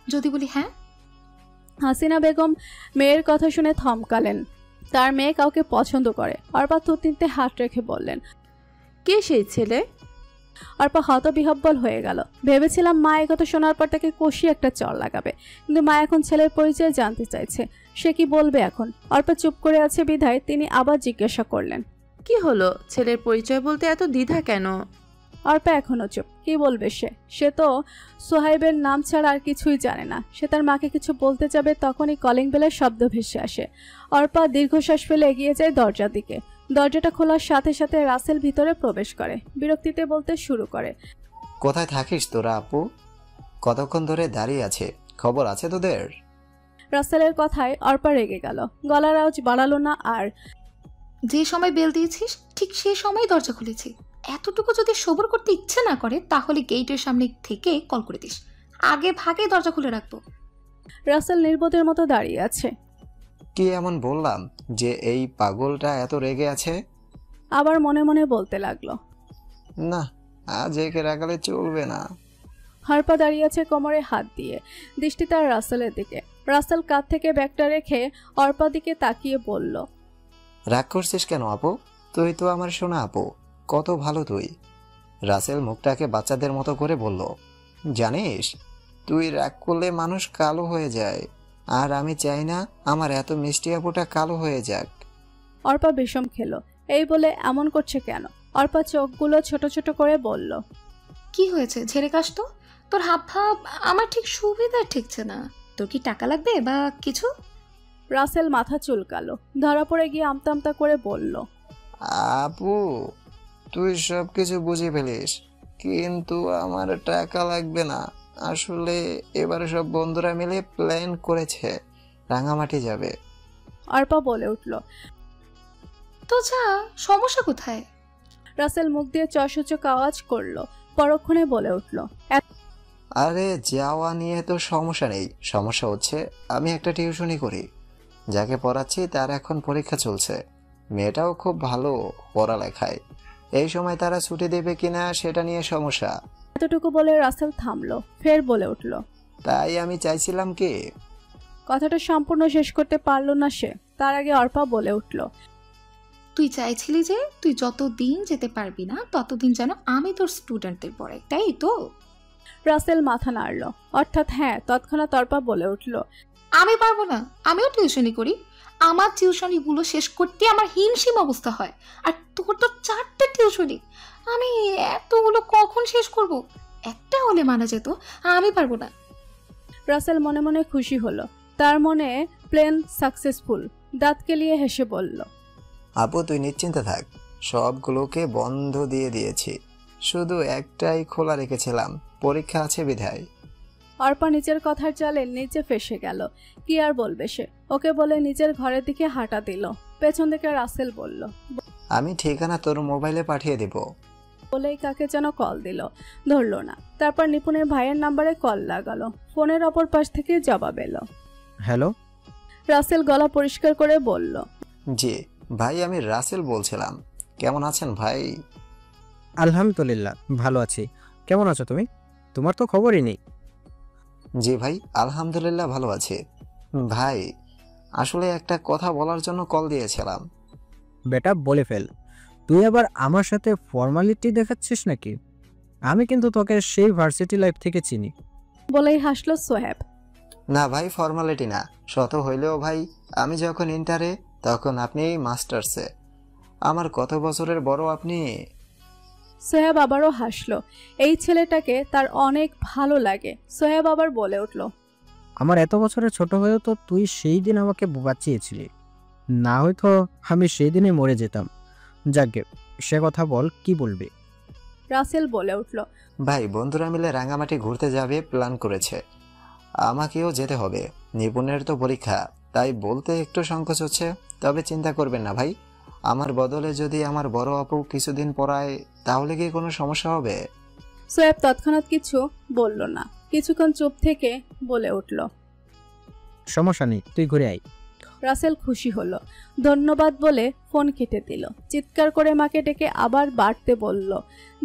যদি বলি হ্যাঁ? হাসিনা বেগম মেয়ের কথা শুনে থমকালেন। তার মেয়ে কাউকে পছন্দ করে? অর্পা থুতনিতে হাত রেখে বললেন, কে সেই ছেলে? অর্পা হতবিহ্বল হয়ে গেল। ভেবেছিলাম মা এই কথা শোনার পর তাকে কষি একটা চড় লাগাবে, কিন্তু মা এখন ছেলের পরিচয় জানতে চাইছে। সে কি বলবে এখন? অর্পা চুপ করে আছে বিধায় তিনি আবার জিজ্ঞাসা করলেন, কি হলো? ছেলের পরিচয় বলতে এত দ্বিধা কেন? অর্পা এখনো চুপ। কি বলবে সে তো সোহাইবের নাম ছাড়া আর কিছুই জানে না। সে তার মাকে কিছু বলতে যাবে, তখনই কলিং বেলের শব্দ ভেসে আসে। অর্পা দীর্ঘশ্বাস ফেলে এগিয়ে যায় দরজার দিকে। দরজাটা খোলার সাথে সাথে রাসেল ভিতরে প্রবেশ করে, বিরক্তিতে বলতে শুরু করে, কোথায় থাকিস তোরা আপু? কতক্ষণ ধরে দাঁড়িয়ে আছে, খবর আছে তোদের? রাসেলের কথায় অর্পা রেগে গেল, গলার আওয়াজ বাড়ালো না আর। যে সময় বেল দিয়েছিস ঠিক সেই সময় দরজা খুলেছি। এতটুকু যদি সবর করতে ইচ্ছে না করে তাহলে গেটের সামনে থেকে কল করে দিস। আগে ভাগে দরজা খুলে রাখবো। রাসেল নির্বোধের মতো দাঁড়িয়ে আছে। কি এমন বললাম যে এই পাগলটা এত রেগে আছে? আবার মনে মনে বলতে লাগলো, না, আজ একে রাগালে চলবে না। হরপা দাঁড়িয়ে আছে কোমরে হাত দিয়ে, দৃষ্টি তার রাসেলের দিকে। রাসেল কাঁধ থেকে ব্যাগটা রেখে অর্পা দিকে তাকিয়ে বলল, রাগ করছিস কেন আপু? তুই তো আমার সোনা আপু, কত ভালো তুই। রাসেল মুখটাকে বাচ্চাদের মতো করে বলল, জানিস তুই রাগ করলে মানুষ কালো হয়ে যায়, আর আমি চাই না আমার এত মিষ্টি আপুটা কালো হয়ে যাক। অর্পা বিষম খেলো, এই বলে এমন করছে কেন? অর্পা চোখগুলো ছোট ছোট করে বলল, কি হয়েছে, ঝেড়ে কাশ তো। তোর হাব ভাব আমার ঠিক সুবিধা ঠেকছে না। তোর কি টাকা লাগবে বা কিছু? রাসেল মাথা চুলকালো, ধরা পড়ে গিয়ে আমতা আমতা করে বলল, আপু তুই সব কিছু বুঝে ফেলিস, কিন্তু আমার টাকা লাগবে না। আসলে এবারে সব বন্ধুরা মিলে প্ল্যান করেছে রাঙামাটি যাবে। অর্পা বলে উঠল, তো যা, সমস্যা কোথায়? রাসেল মুখ দিয়ে চসূচক আওয়াজ করলো, পরক্ষণে বলে উঠল, আরে যাওয়া নিয়ে তো সমস্যা নেই, সমস্যা হচ্ছে আমি একটা টিউশনি করি, যাকে পড়াচ্ছি তার এখন পরীক্ষা চলছে। মেয়েটাও খুব ভালো পড়ালেখায়, এই সময় তারা ছুটি দেবে কিনা সেটা নিয়ে সমস্যা। এতটুকু বলে রাসেল থামলো, ফের বলে উঠল, তাই আমি চাইছিলাম কি। কথাটা সম্পূর্ণ শেষ করতে পারলো না সে, তার আগে অর্পা বলে উঠল, তুই চাইছিলি যে তুই যতদিন যেতে পারবি না ততদিন যেন আমি তোর স্টুডেন্টদের পড়াই, তাই তো? রাসেল মাথা নাড়ল, অর্থাৎ হ্যাঁ। তৎক্ষণাৎ অর্পা বলে উঠল, আমি পারবো না, আমিও টিউশনি করি। আমার টিউশনিগুলো শেষ করতে আমার হিমশিম অবস্থা হয়, আর তোর তো 4টে টিউশনি, আমি এতগুলো কখন শেষ করব? একটা হলে মানা যেত, আমি পারবো না। রাসেল মনে মনে খুশি হলো, তার মনে প্ল্যান সাকসেসফুল। দাঁত কেলিয়ে হেসে বলল, আপু তুই নিশ্চিন্তে থাক, সবগুলোকে বন্ধ দিয়ে দিয়েছি, শুধু একটাই খোলা রেখেছিলাম, পরীক্ষা আছে বিধায়। অর্পা নিজের কথার জালে নিচে ফেসে গেল, কি আর বলবে সে। ওকে বলে নিজের ঘরের দিকে হাঁটা দিল। পেছন থেকে রাসেল বলল, আমি ঠিকানা তোর মোবাইলে পাঠিয়ে দেব। বলেই কাকে যেন কল দিল, ধরলো না। তারপর নিপুণের ভাইয়ের নাম্বারে কল লাগালো, ফোনের অপর পাশ থেকে জবাব এলো। হ্যালো। রাসেল গলা পরিষ্কার করে বলল, জি ভাই, আমি রাসেল বলছিলাম। কেমন আছেন ভাই? আলহামদুলিল্লাহ ভালো আছি, কেমন আছো তুমি? তোমার তো খবরই নেই। জি ভাই, আলহামদুলিল্লাহ ভালো আছি। ভাই আসলে একটা কথা বলার জন্য কল দিয়েছিলাম। বেটা বলে ফেল, তুই আবার আমার সাথে ফর্মালিটি দেখাচ্ছিস নাকি? আমি কিন্তু তোকে সেই ভার্সিটি লাইফ থেকে চিনি। বলেই হাসলো সোহেব। না ভাই, ফর্মালিটি না, শত হইলেও ভাই আমি যখন ইন্টারে তখন আপনি মাস্টার্সে, আমার কত বছরের বড় আপনি। সোহেব আবারও হাসলো, এই ছেলেটাকে তার অনেক ভালো লাগে। সোহেব আবার বলে উঠল, আমার এত বছরের ছোট হয়েও তো তুই সেই দিন আমাকে বাঁচিয়েছিলি, না হয়তো আমি সেই দিনে মরে যেতাম। যাকে সে কথা বল, কি বলবি? রাসেল বলে উঠল, ভাই বন্ধুরা মিলে রাঙামাটি ঘুরতে যাবে প্ল্যান করেছে, আমাকেও যেতে হবে, নিপুণের তো পরীক্ষা, তাই বলতে একটু সংকোচ হচ্ছে। তবে চিন্তা করবেন না ভাই, আমার বদলে যদি আমার বড় আপু কিছুদিন পড়ায় তাহলে কি কোনো সমস্যা হবে? সোহেব তৎক্ষণাৎ কিছু বলল না, কিছুক্ষণ চুপ থেকে বলে উঠল, সমস্যা নেই, তুই ঘুরে আয়। রাসেল খুশি হলো, ধন্যবাদ বলে ফোন কেটে দিল। চিৎকার করে মাকে ডেকে আবার বাড়তে বলল।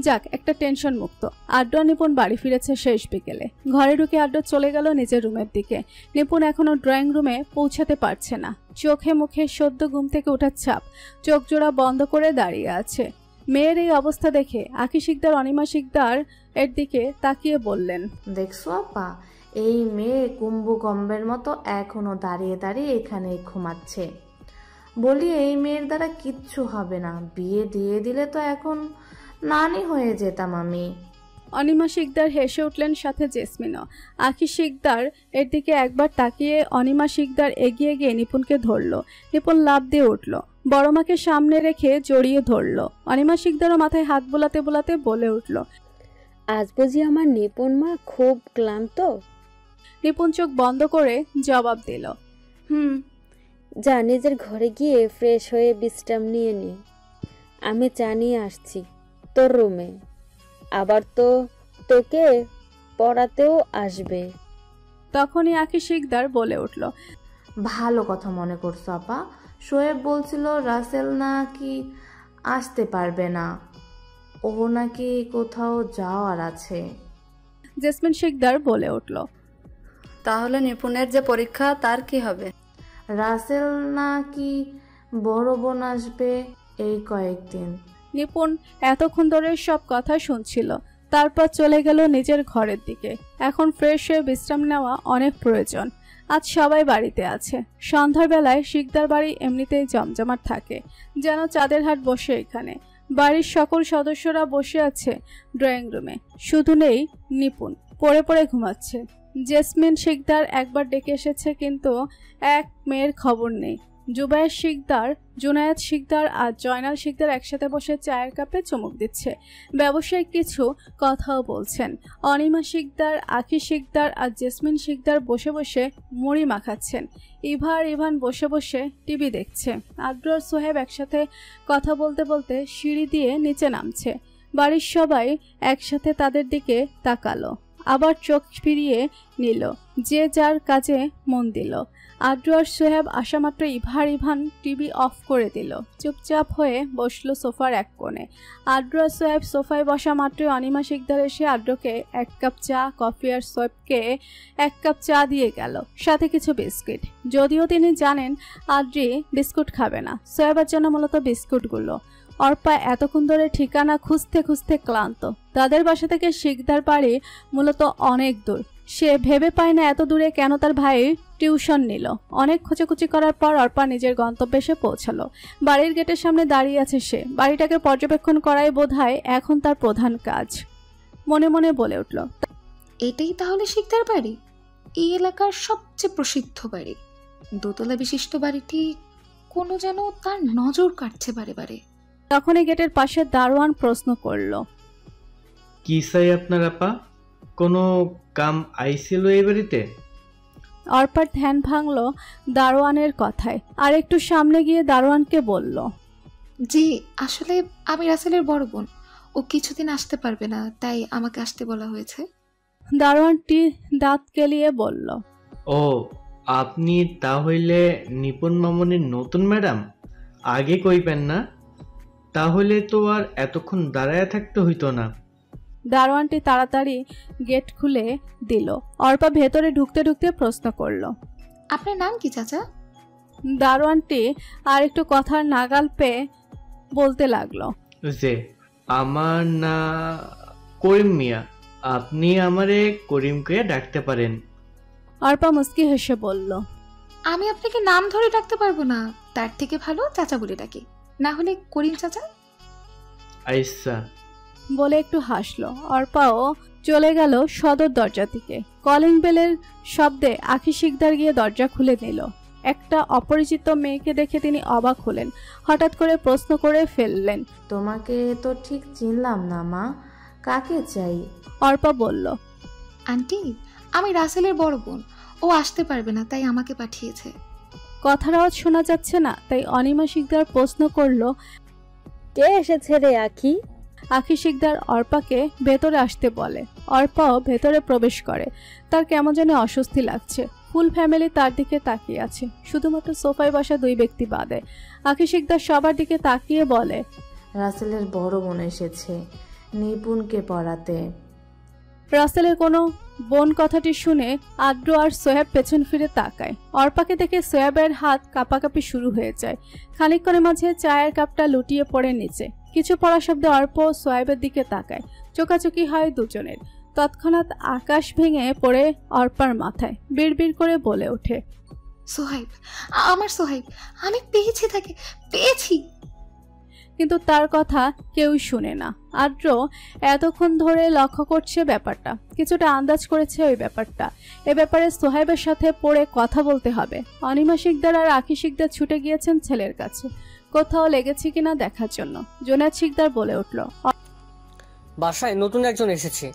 যাক, একটা টেনশন মুক্ত। আড্ডা নিপুণ বাড়ি ফিরেছে শেষ বিকেলে। ঘরে ঢুকে আড্ডা চলে গেল নিজের রুমের দিকে। নিপুণ এখনো ড্রয়িং রুমে পৌঁছাতে পারছে না, চোখে মুখে সদ্য ঘুম থেকে ওঠার ছাপ, চোখ জোড়া বন্ধ করে দাঁড়িয়ে আছে। মেয়ের এই অবস্থা দেখে আঁখি শিকদার অনিমা শিকদার এর দিকে তাকিয়ে বললেন, দেখছো আপা, এই মেয়ে কুম্ভকম্বের মতো এখনো দাঁড়িয়ে দাঁড়িয়ে এখানে ঘুমাচ্ছে। বলি এই মেয়ের দ্বারা কিচ্ছু হবে না, বিয়ে দিয়ে দিলে তো এখন নানি হয়ে যেতাম আমি। অনিমা শিকদার হেসে উঠলেন, সাথে জেসমিনও। আঁখি শিকদার এর দিকে একবার তাকিয়ে অনিমা শিকদার এগিয়ে গিয়ে নিপুণকে ধরল। নিপুণ লাফ দিয়ে উঠল, বড় মাকে সামনে রেখে জড়িয়ে ধরল। অনিমা শিকদারও মাথায় হাত বোলাতে বোলাতে বলে উঠল, আজ বুঝি আমার নিপুণ মা খুব ক্লান্ত? নিপুণ চোখ বন্ধ করে জবাব দিল, যা নিজের ঘরে গিয়ে ফ্রেশ হয়ে বিশ্রাম নিয়ে নে, আমি চা নিয়ে আসছি তোর রুমে। আবার তো তোকে পড়াতেও আসবে। তখনই আঁখি শিকদার বলে উঠল, ভালো কথা মনে করছো আপা। শোয়েব বলছিল রাসেল নাকি আসতে পারবে না, ও নাকি কোথাও যাওয়ার আছে। জেসমিন শিকদার বলে উঠল, তাহলে নিপুণের যে পরীক্ষা তার কি হবে? রাসেল নাকি বড় বোন আসবে এই কয়েকদিন। নিপুণ এতক্ষণ ধরে সব কথা শুনছিল, তারপর চলে গেল নিজের ঘরের দিকে। এখন ফ্রেশ হয়ে বিশ্রাম নেওয়া অনেক প্রয়োজন। আজ সবাই বাড়িতে আছে। সন্ধ্যার বেলায় শিকদার বাড়ি এমনিতেই জমজমাট থাকে, যেন চাঁদের হাট বসে এখানে। বাড়ির সকল সদস্যরা বসে আছে ড্রয়িং রুমে, শুধু নেই নিপুণ, পড়ে পড়ে ঘুমাচ্ছে। জেসমিন শিকদার একবার ডেকে এসেছে, কিন্তু এক মেয়ের খবর নেই। জুবায়ের শিকদার, জুনায়েদ শিকদার আর জয়নাল শিকদার একসাথে বসে চায়ের কাপে চুমুক দিচ্ছে, ব্যবসায়িক কিছু কথাও বলছেন। অনিমা শিকদার, আঁখি শিকদার আর জেসমিন শিকদার বসে বসে মুড়ি মাখাচ্ছেন। ইভা আর ইভান বসে বসে টিভি দেখছে। আদ্র আর সোহেব একসাথে কথা বলতে বলতে সিঁড়ি দিয়ে নিচে নামছে। বাড়ির সবাই একসাথে তাদের দিকে তাকালো, আবার চোখ ফিরিয়ে নিল, যে যার কাজে মন দিল। আদ্র আর সোহেব আসামাত্র ইভান টিভি অফ করে দিল, চুপচাপ হয়ে বসলো সোফার এক কোণে। আদ্র আর সোহেব সোফায় বসা মাত্রই অনিমা শিকদার এসে আদ্রকে 1 কাপ চা, কফি আর সোহেবকে 1 কাপ চা দিয়ে গেল, সাথে কিছু বিস্কিট। যদিও তিনি জানেন আদ্রি বিস্কুট খাবে না, সোহেবের জন্য মূলত বিস্কুটগুলো। অর্পা এতক্ষণ ধরে ঠিকানা খুঁজতে খুঁজতে ক্লান্ত। তাদের বাসা থেকে শিকদার বাড়ি মূলত অনেক দূর। সে ভেবে পায় না এত দূরে কেন তার ভাই টিউশন নিল। অনেক খোঁজাখুঁজি করার পর অর্পা নিজের গন্তব্যে এসে পৌঁছালো। বাড়ির গেটের সামনে দাঁড়িয়ে আছে সে। বাড়িটাকে পর্যবেক্ষণ করাই বোধহয় এখন তার প্রধান কাজ। মনে মনে বলে উঠল, এটাই তাহলে শিকদার বাড়ি? এই এলাকার সবচেয়ে প্রসিদ্ধ বাড়ি। দোতলা বিশিষ্ট বাড়িটি কোনো যেন তার নজর কাটছে বারে বারে। তখনই গেটের পাশে দারোয়ান প্রশ্ন করল, কি চাই আপনার আপা? কোনো কাম আইছিল এই বাড়িতে? অর্পার ধ্যান ভাঙল দারোয়ানের কথায়, আর একটু সামনে গিয়ে দারোয়ানকে বলল, জি আসলে আমি রাসেলের বড় বোন, ও কিছুদিন আসতে পারবে না, তাই আমাকে আসতে বলা হয়েছে। দারোয়ানটি দাঁত কেলিয়ে বলল, ও আপনি তাহলে নিপুণ মামনির নতুন ম্যাডাম? আগে কইবেন না, তাহলে তো আর এতক্ষণ দাঁড়ায় থাকতে হইতো না। দারোয়ানটি তাড়াতাড়ি গেট খুলে দিল। অর্পা ভেতরে ঢুকতে ঢুকতে প্রশ্ন করল, আপনার নাম কি চাচা? দারোয়ানটি আর একটু কথার নাগাল পেয়ে বলতে লাগলো, যে আমার না করিম মিয়া, আপনি আমারে করিম কইয়া ডাকতে পারেন। অর্পা মুস্কি হেসে বলল, আমি আপনাকে নাম ধরে ডাকতে পারবো না, তার থেকে ভালো চাচা বলে ডাকি, না হলে করিম চাচা। আইসা বলে একটু হাসলো। অর্পাও চলে গেল সদর দরজা দিকে। কলিং বেলের শব্দে আঁখি শিকদার গিয়ে দরজা খুলে নিল। একটা অপরিচিত মেয়েকে দেখে তিনি অবাক হলেন। হঠাৎ করে প্রশ্ন করে ফেললেন, তোমাকে তো ঠিক চিনলাম না মা, কাকে চাই? অর্পা বলল, আন্টি আমি রাসেলের বড় বোন, ও আসতে পারবে না তাই আমাকে পাঠিয়েছে। কথার আওয়াজ শোনা যাচ্ছে না, তাই অনিমা শিকদার প্রশ্ন করল, কে এসেছে রে আঁখি? আঁখি শিকদার অর্পাকে ভেতরে আসতে বলে। অর্পাও ভেতরে প্রবেশ করে। তার কেমন যেন অস্বস্তি লাগছে। ফুল ফ্যামিলি তার দিকে তাকিয়ে আছে, শুধুমাত্র সোফায় বসা 2 ব্যক্তি বাদে। আঁখি শিকদার সবার দিকে তাকিয়ে বলে, রাসেলের বড় বোন এসেছে নিপুণকে পড়াতে। রাসেলের কোনো বোন কথাটি শুনে আদ্র আর সোহেব পেছন ফিরে তাকায়। অর্পাকে দেখে সোহেবের হাত কাঁপাকাঁপি শুরু হয়ে যায়। খানিকক্ষণের মাঝে চায়ের কাপটা লুটিয়ে পড়ে নিচে। কিছু পড়া শব্দে অর্প সোহেবের দিকে তাকায়। চোকাচোকি হয় দুজনের। তৎক্ষণাৎ আকাশ ভেঙে পড়ে অর্পার মাথায়। বিড়বিড় করে বলে ওঠে, সোহেব, আমার সোহেব, আমি পেয়েছি তাকে, পেয়েছি। কিন্তু তার কথা কেউই শুনে না। আদ্র এতক্ষণ ধরে লক্ষ্য করছে ব্যাপারটা, কিছুটা আন্দাজ করেছে ওই ব্যাপারটা। এ ব্যাপারে সোহেবের সাথে পড়ে কথা বলতে হবে। অনিমা শিকদার আর আঁখি শিকদার ছুটে গিয়েছেন ছেলের কাছে, কোথাও লেগেছে কিনা দেখার জন্য। জুনায়েদ শিকদার বলে উঠল, বাসায় নতুন একজন এসেছে,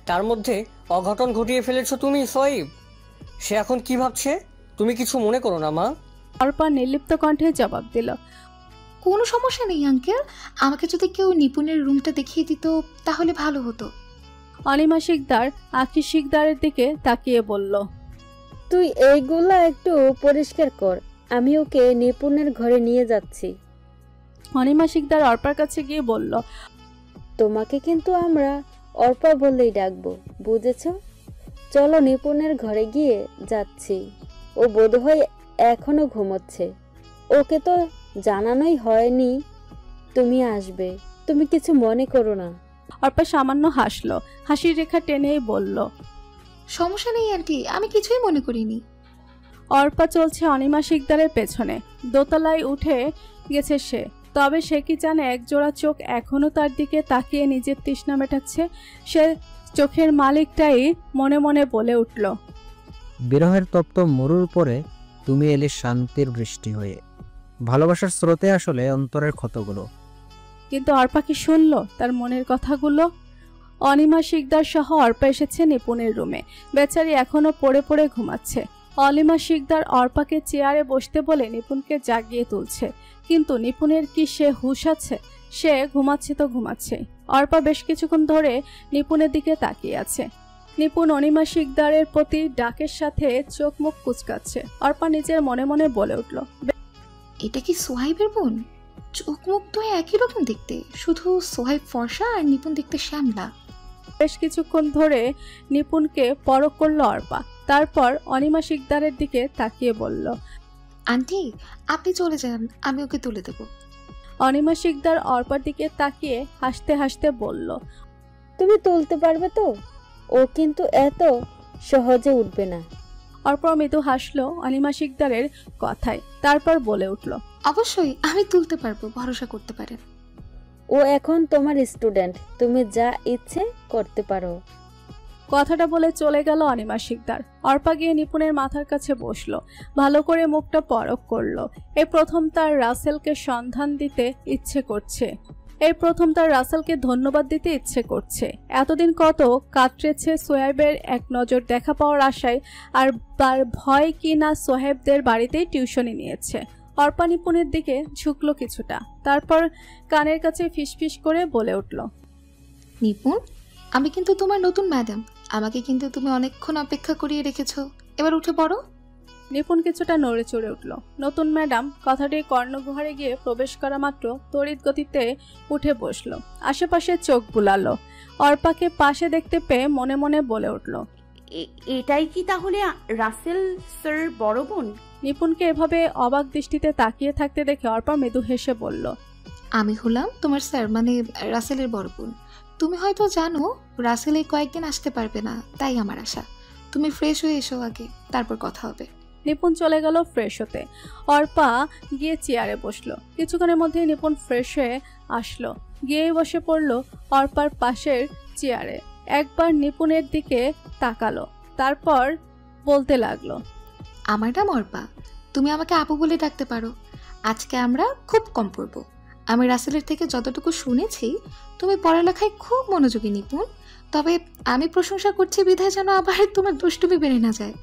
তার মধ্যে অঘটন ঘটিয়ে ফেলেছো তুমি সোহেব। সে এখন কি ভাবছে তুমি কিছু মনে করো না মা। অর্পা নির্লিপ্ত কণ্ঠে জবাব দিল, কোনো সমস্যা নেই আঙ্কেল, আমাকে যদি কেউ নিপুণের রুমটা দেখিয়ে দিত তাহলে ভালো হতো। অনিমা শিকদার আখি শিকদারের দিকে তাকিয়ে বলল, তুই এইগুলা একটু পরিষ্কার কর, আমি ওকে নিপুণের ঘরে নিয়ে যাচ্ছি। অনিমা শিকদার অর্পার কাছে গিয়ে বলল, তোমাকে কিন্তু আমরা অর্পা বললেই ডাকবো, বুঝেছ? চলো নিপুণের ঘরে গিয়ে যাচ্ছি। ও বোধহয় এখনো ঘুমোচ্ছে, ওকে তো জানানোই হয়নি তুমি আসবে। তুমি কিছু মনে করো না। অর্পা সামান্য হাসলো, হাসির রেখা টেনেই বলল, সমস্যা নেই আন্টি, আমি কিছুই মনে করিনি। অর্পা চলছে অনিমা শিকদারের পেছনে। দোতলায় উঠে গেছে সে, তবে সে কি জানে একজোড়া চোখ এখনো তার দিকে তাকিয়ে নিজের তৃষ্ণা মেটাচ্ছে। সে চোখের মালিকটাই মনে মনে বলে উঠল, বিরহের তপ্ত মরুর পরে তুমি এলে শান্তির বৃষ্টি হয়ে। ভালোবাসার স্রোতে আসলে অন্তরের ক্ষতগুলো। কিন্তু অর্পা কি শুনল তার মনের কথাগুলো? অনিমা শিকদার সহ অর্পা এসেছে নিপুণের রুমে। বেচারি এখনো পড়ে পড়ে ঘুমাচ্ছে। অনিমা শিকদার অর্পাকে চেয়ারে বসতে বলে নিপুণকে জাগিয়ে তুলছে, কিন্তু নিপুণের কি সে হুঁশ আছে? সে ঘুমাচ্ছে তো ঘুমাচ্ছে। অর্পা বেশ কিছুক্ষণ ধরে নিপুণের দিকে তাকিয়ে আছে। নিপুণ অনিমা শিকদারের প্রতি ডাকের সাথে চোখ মুখ কুচকাচ্ছে। অর্পা নিজের মনে মনে বলে উঠল, এটা কি সোহাইবের বোন? চোখ মুখ তো একই রকম দেখতে, শুধু সোহাইব ফর্সা আর নিপুণ দেখতে শ্যামলা। বেশ কিছুক্ষণ ধরে নিপুণকে পরখ করলো অর্পা, তারপর অনিমা শিকদারের দিকে তাকিয়ে বলল, আন্টি আপনি চলে যান, আমি ওকে তুলে দেব। অনিমা শিকদার অর্পার দিকে তাকিয়ে হাসতে হাসতে বলল, তুমি তুলতে পারবে তো? ও কিন্তু এত সহজে উঠবে না। অর্পা মৃদু হাসলো অনিমা শিকদারের কথায়, তারপর বলে উঠল, অবশ্যই আমি তুলতে পারবো, ভরসা করতে পারেন। ও এখন তোমার স্টুডেন্ট, তুমি যা ইচ্ছে করতে পারো। কথাটা বলে চলে গেল অনিমা শিকদার। অর্পা গিয়ে নিপুণের মাথার কাছে বসলো, ভালো করে মুখটা পরখ করলো। এই প্রথম তার রাসেলকে সন্ধান দিতে ইচ্ছে করছে, এই প্রথম তার রাসেলকে ধন্যবাদ দিতে ইচ্ছে করছে। এতদিন কত কাটরেছে সোহেবের এক নজর দেখা পাওয়ার আশায়, আর তার ভয় কি না সোহেবদের বাড়িতেই টিউশনি নিয়েছে। অর্পা নিপুণের দিকে ঝুঁকলো কিছুটা, তারপর কানের কাছে ফিসফিস করে বলে উঠল, নিপুণ আমি কিন্তু তোমার নতুন ম্যাডাম, আমাকে কিন্তু তুমি অনেকক্ষণ অপেক্ষা করিয়ে রেখেছো, এবার উঠে পড়ো। নিপুণ কিছুটা নড়ে চড়ে উঠল। নতুন ম্যাডাম কথাটি কর্ণগুহারে গিয়ে প্রবেশ করা মাত্র তড়িৎ গতিতে উঠে বসলো, আশেপাশে চোখ বুলালো। অর্পাকে পাশে দেখতে পেয়ে মনে মনে বলে উঠল, এটাই কি তাহলে রাসেল স্যার বড় বোন? নিপুণকে এভাবে অবাক দৃষ্টিতে তাকিয়ে থাকতে দেখে অর্পা মৃদু হেসে বলল, আমি হলাম তোমার স্যার মানে রাসেলের বড় বোন। তুমি হয়তো জানো রাসেল এই কয়েকদিন আসতে পারবে না, তাই আমার আশা। তুমি ফ্রেশ হয়ে এসো আগে, তারপর কথা হবে। নিপুণ চলে গেল ফ্রেশ হতে। অর্পা গিয়ে চেয়ারে বসলো। কিছুক্ষণের মধ্যেই নিপুণ ফ্রেশ হয়ে আসলো, গিয়ে বসে পড়লো অর্পার পাশের চেয়ারে। একবার নিপুণের দিকে তাকালো, তারপর বলতে লাগলো, আমার নাম অর্পা, তুমি আমাকে আপু বলে ডাকতে পারো। আজকে আমরা খুব কম পড়বো। আমি রাসেলের থেকে যতটুকু শুনেছি তুমি পড়ালেখায় খুব মনোযোগী নিপুণ, তবে আমি প্রশংসা করছি বিধায় যেন আবার তোমার দুষ্টুমি বেড়ে না যায়।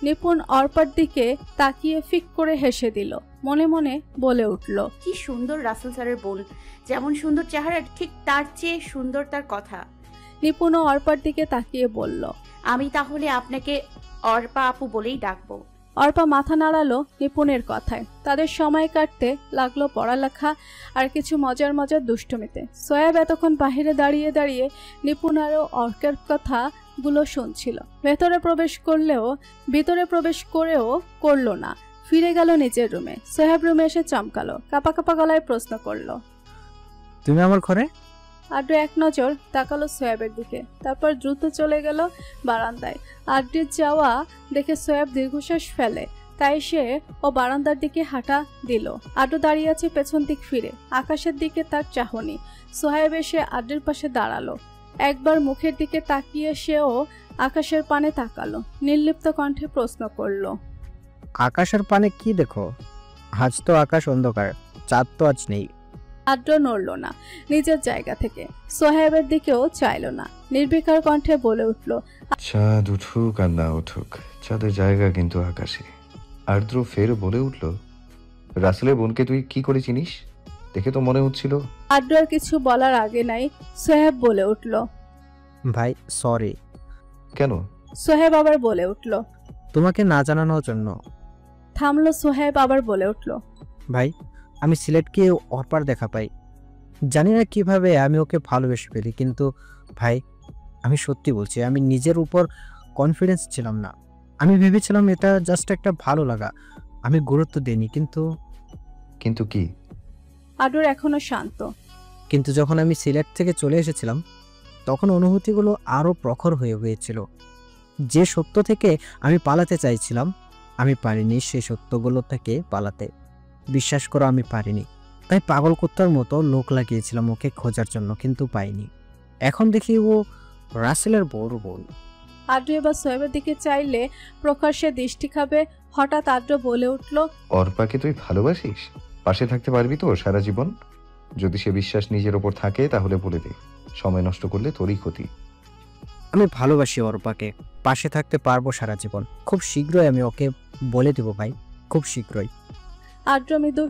নিপুণ অর্পার দিকে তাকিয়ে ফিক করে হেসে দিল, মনে মনে বলে উঠল, কি সুন্দর রাসেল স্যারের বোন, যেমন সুন্দর চেহারা ঠিক তার চেয়ে সুন্দর তার কথা। নিপুণ অর্পার দিকে তাকিয়ে বলল, আমি তাহলে আপনাকে অর্পা আপু বলেই ডাকবো। অর্পা মাথা নাড়ালো নিপুণের কথায়। তাদের সময় কাটতে লাগলো পড়ালেখা আর কিছু মজার মজার দুষ্টুমিতে। সোহেব এতক্ষণ বাহিরে দাঁড়িয়ে দাঁড়িয়ে নিপুণ আরও অর্কের কথাগুলো শুনছিল। ভিতরে প্রবেশ করেও করলো না, ফিরে গেল নিজের রুমে। সোহেব রুমে এসে চমকালো, কাপা কাপা গলায় প্রশ্ন করলো, তুমি আমার ঘরে? আড্ডু এক নজর তাকালো সোহেবের দিকে, তারপর দ্রুত চলে গেল বারান্দায়। আড্ডুর যাওয়া দেখে সোহেব দীর্ঘশ্বাস ফেলে, তাই সে ও বারান্দার দিকে হাঁটা দিল। আড্ডু দাঁড়িয়ে আছে পেছন দিক ফিরে, আকাশের দিকে তার চাহনি। সোহেব এসে আড্ডুর পাশে দাঁড়ালো, একবার মুখের দিকে তাকিয়ে সেও আকাশের পানে তাকালো। নির্লিপ্ত কণ্ঠে প্রশ্ন করলো, আকাশের পানে কি দেখো? আজ তো আকাশ অন্ধকার, চাঁদ তো আজ নেই। আদ্র নড়ল না নিজের জায়গা থেকে, সোহেবের দিকেও চাইল না, নির্বিকার কণ্ঠে বলে উঠল, চাঁদ উঠুক আর না উঠুক, চাঁদের জায়গা কিন্তু আকাশে। আর্দ্র ফের বলে উঠল, রাসেলের বোনকে তুই কি করে চিনিস? দেখে তো মনে হচ্ছিল। আদ্র আর কিছু বলার আগে নাই সোহেব বলে উঠল, ভাই সরি। কেন? সোহেব আবার বলে উঠল। তোমাকে না জানানোর জন্য। থামলো সোহেব, আবার বলে উঠল। ভাই আমি সিলেটকে অর্পার দেখা পাই, জানি না কিভাবে আমি ওকে ভালোবেসে ফেলি, কিন্তু ভাই আমি সত্যি বলছি, আমি নিজের উপর কনফিডেন্স ছিলাম না। আমি ভেবেছিলাম এটা জাস্ট একটা ভালো লাগা, আমি গুরুত্ব দিইনি। কিন্তু কি? আদ্র এখনো শান্ত। কিন্তু যখন আমি সিলেট থেকে চলে এসেছিলাম তখন অনুভূতিগুলো আরও প্রখর হয়ে গিয়েছিল। যে সত্য থেকে আমি পালাতে চাইছিলাম আমি পারিনি, সেই সত্যগুলো থেকে পালাতে। বিশ্বাস করো আমি পারিনি, তাই পাগল কুত্তার মতো লোক লাগিয়েছিলাম ওকে খোঁজার জন্য, কিন্তু পাইনি। এখন দেখি ও রাসেলের বড় বোন। আদ্র এবার সোহেবের দিকে চাইলে প্রকাশ্যে দৃষ্টি খাবে। হঠাৎ আদ্র বলে উঠল, অর্পাকে তুই ভালোবাসিস? পাশে থাকতে পারবি তো সারা জীবন? যদি সে বিশ্বাস নিজের ওপর থাকে তাহলে বলে দে, সময় নষ্ট করলে তোরই ক্ষতি। আমি ভালোবাসি অর্পাকে, পাশে থাকতে পারবো সারা জীবন। খুব শীঘ্রই আমি ওকে বলে দেব ভাই, খুব শীঘ্রই। আদ্র মৃদু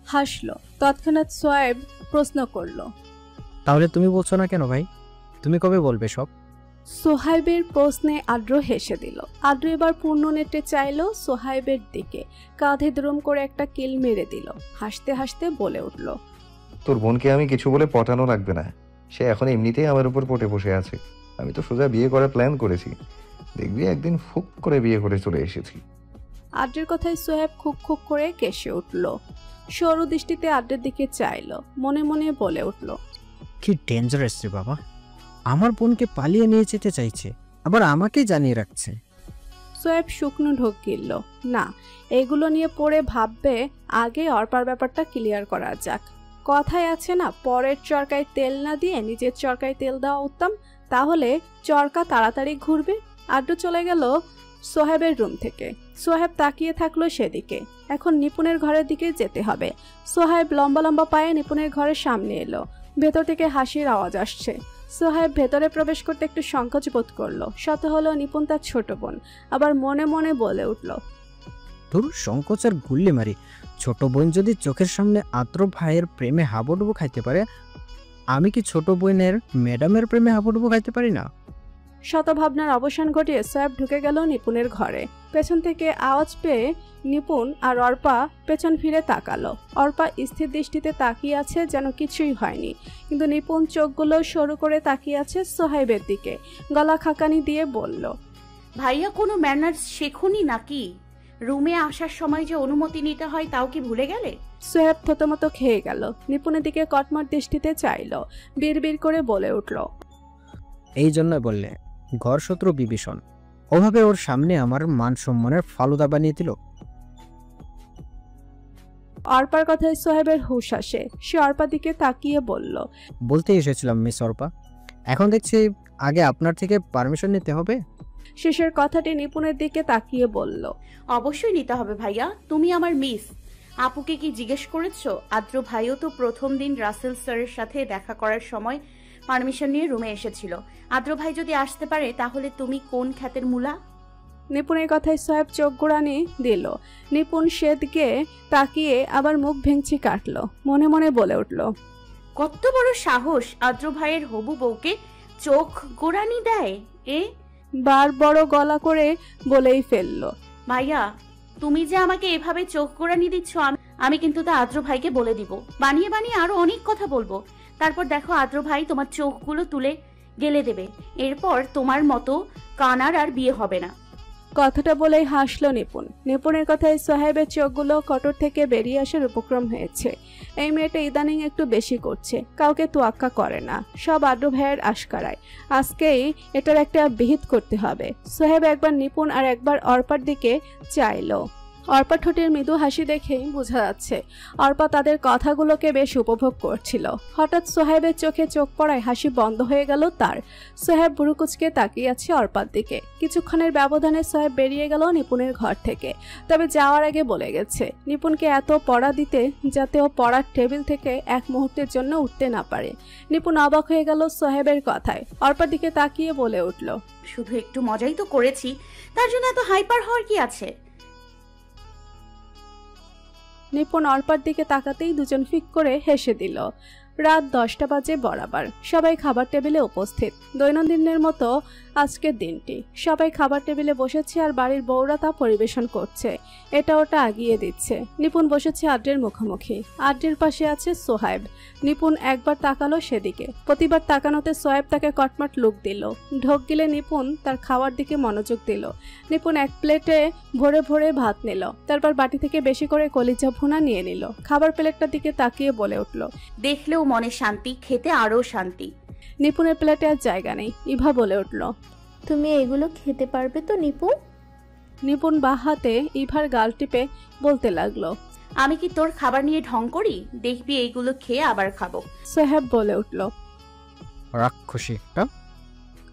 হাসলো। তৎক্ষণাৎ সোহেব প্রশ্ন করলো, তাহলে তুমি বলছো না কেন ভাই? তুমি কবে বলবে সব? সোহাইবের প্রশ্নে আদ্র হেসে দিল। আদ্র এবার পূর্ণ নেটে চাইলো সোহাইবের দিকে, কাঁধে দ্রুম করে একটা কিল মেরে দিল। হাসতে হাসতে বলে উঠল, তোর বোনকে আমি কিছু বলে পটানো লাগবে না, সে এখন এমনিতেই আমার উপর পটে বসে আছে। আমি তো সোজা বিয়ে করার প্ল্যান করেছি, দেখবি একদিন ফুক করে বিয়ে করে চলে এসেছি। আদ্রের কথায় সোহেব খুক খুক করে কেসে উঠল। সরু দৃষ্টিতে আদ্রের দিকে চাইলো, মনে মনে বলে উঠল, কি ডেঞ্জারাস রে বাবা, আমার বোনকে পালিয়ে নিয়ে যেতে চাইছে, আবার আমাকেই জানিয়ে রাখছে। সোহেব শুকনো ঢোক গিলল। না, এগুলো নিয়ে পড়ে ভাববে, আগে অর্পার ব্যাপারটা ক্লিয়ার করা যাক। কথায় আছে না, পরের চরকায় তেল না দিয়ে নিজের চরকায় তেল দেওয়া উত্তম, তাহলে চরকা তাড়াতাড়ি ঘুরবে। আদ্র চলে গেল সোহেবের রুম থেকে। সোহেব তাকিয়ে থাকলো সেদিকে। এখন নিপুণের ঘরের দিকে যেতে হবে। সোহেব লম্বা লম্বা পায়ে নিপুণের ঘরের সামনে এলো। ভেতর থেকে হাসির আওয়াজ আসছে। সোহেব ভেতরে প্রবেশ করতে একটু সংকোচ বোধ করলো। শত হলো নিপুণ তার ছোট বোন। আবার মনে মনে বলে উঠল, তোর সংকোচের গুল্লি মারি, ছোট বোন যদি চোখের সামনে আদ্র ভাইয়ের প্রেমে হাবুডুবু খাইতে পারে, আমি কি ছোট বোনের ম্যাডামের প্রেমে হাবুডুবু খাইতে পারি না? শতভাবনার অবসান ঘটিয়ে সোহেব ঢুকে গেল নিপুণের ঘরে। পেছন থেকে আওয়াজ পেয়ে নিপুণ আর অর্পা পেছন ফিরে তাকালো। অর্পা স্থির দৃষ্টিতে তাকিয়ে আছে যেন কিছুই হয়নি, কিন্তু নিপুণ চোখগুলো সরু করে তাকিয়ে আছে সোহেবের দিকে। গলা খাকানি দিয়ে বলল, ভাইয়া কোনো ম্যানার্স শেখুনি নাকি? রুমে আসার সময় যে অনুমতি নিতে হয় তাও কি ভুলে গেলে? সোহেব থতমত খেয়ে গেল। নিপুণের দিকে কটমট দৃষ্টিতে চাইল। বিড়বিড় করে বলে উঠল, এই জন্য বললে ঘর শত্রু বিভীষণ, ওভাবে ওর সামনে আমার মান সম্মানের ফালুদা বানিয়ে দিল। অর্পার কথায় সোহেবের হুঁশ আসে। সে অর্পার দিকে তাকিয়ে বলল, বলতে এসেছিলাম মিস অর্পা, এখন দেখছি আগে আপনার থেকে পারমিশন নিতে হবে। শেষের কথাটি নিপুণের দিকে তাকিয়ে বলল, অবশ্যই নিতে হবে ভাইয়া, তুমি আমার মিস। আপুকে কি জিজ্ঞেস করেছো? আদ্র ভাইও তো প্রথম দিন রাসেল স্যারের সাথে দেখা করার সময় পারমিশন নিয়ে রুমে এসেছিল। আদ্র ভাই যদি আসতে পারে তাহলে তুমি কোন খ্যাতের মূলা? নিপুণের কথায় সোহেব চোখ গোড়ানি দিল। নিপুণ সেদিকে তাকিয়ে আবার মুখ ভেঙচি কাটল। মনে মনে বলে উঠল, কত বড় সাহস আদ্র ভাইয়ের হবু বউকে চোখ গোড়ানি দেয়! বার বড় গলা করে বলেই ফেলল, ভাইয়া তুমি যে আমাকে এভাবে চোখ গোড়ানি দিচ্ছ, আমি কিন্তু তা আদ্র ভাইকে বলে দিব। বানিয়ে বানিয়ে আরো অনেক কথা বলবো। তারপর দেখো আদ্র ভাই তোমার চোখগুলো তুলে গেলে দেবে। এরপর তোমার মতো কানার আর বিয়ে হবে না। কথাটা বলেই হাসলো নিপুণ। নিপুণের কথায় সোহেবের চোখগুলো কটর থেকে বেরিয়ে আসার উপক্রম হয়েছে। এই মেয়েটা ইদানিং একটু বেশি করছে, কাউকে তোয়াক্কা করে না, সব আদ্র ভাইয়ের আশকারায়। আজকেই এটার একটা বিহিত করতে হবে। সোহেব একবার নিপুণ আর একবার অর্পার দিকে চাইলো। অর্পা ঠোঁটের মৃদু হাসি দেখেই বোঝা যাচ্ছে অর্পা তাদের কথাগুলোকে বেশ উপভোগ করছিল। হঠাৎ সোহেবের চোখে চোখ পড়ায় হাসি বন্ধ হয়ে গেল তার। সোহেব বুড়ুকুচকে তাকিয়ে আছে অর্পার দিকে। কিছুক্ষণের ব্যবধানে সোহেব বেরিয়ে গেল নিপুণের ঘর থেকে। তবে যাওয়ার আগে বলে গেছে নিপুণকে এত পড়া দিতে যাতে ও পড়ার টেবিল থেকে এক মুহূর্তের জন্য উঠতে না পারে। নিপুণ অবাক হয়ে গেল সোহেবের কথায়। অর্পার দিকে তাকিয়ে বলে উঠল, শুধু একটু মজাই তো করেছি, তার জন্য এত হাইপার হওয়ার কি আছে? নিপুণ অর্পার দিকে তাকাতেই দুজন ফিক করে হেসে দিল। রাত 10টা বাজে বরাবর। সবাই খাবার টেবিলে উপস্থিত। দৈনন্দিনের মতো আজকের দিনটি সবাই খাবার টেবিলে বসেছে আর বাড়ির বউরা তা পরিবেশন করছে, এটা ওটা আগিয়ে দিচ্ছে। নিপুণ বসেছে আদ্রের মুখোমুখি। আদ্রের পাশে আছে সোহাইব। নিপুণ একবার তাকালো সেদিকে। প্রতিবার তাকানোতে সোহাইব তাকে কটমট লুক দিল। ঢোক গিলে নিপুণ তার খাওয়ার দিকে মনোযোগ দিল। নিপুণ এক প্লেটে ভরে ভরে ভাত নিল, তারপর বাটি থেকে বেশি করে কলিজা ভুনা নিয়ে নিল। খাবার প্লেটটার দিকে তাকিয়ে বলে উঠল, দেখলেও মনে শান্তি, খেতে আরো শান্তি। নিপুণের প্লেটে আর জায়গা নেই। ইভা বলে উঠল, তুমি এগুলো খেতে পারবে তো নিপুণ? নিপুণ বাঁ হাতে ইভার গাল টিপে বলতে লাগলো, আমি কি তোর খাবার নিয়ে ঢং করি? দেখবি এইগুলো খেয়ে আবার খাবো। সোহেব বলে উঠল, রাক্ষসী একটা।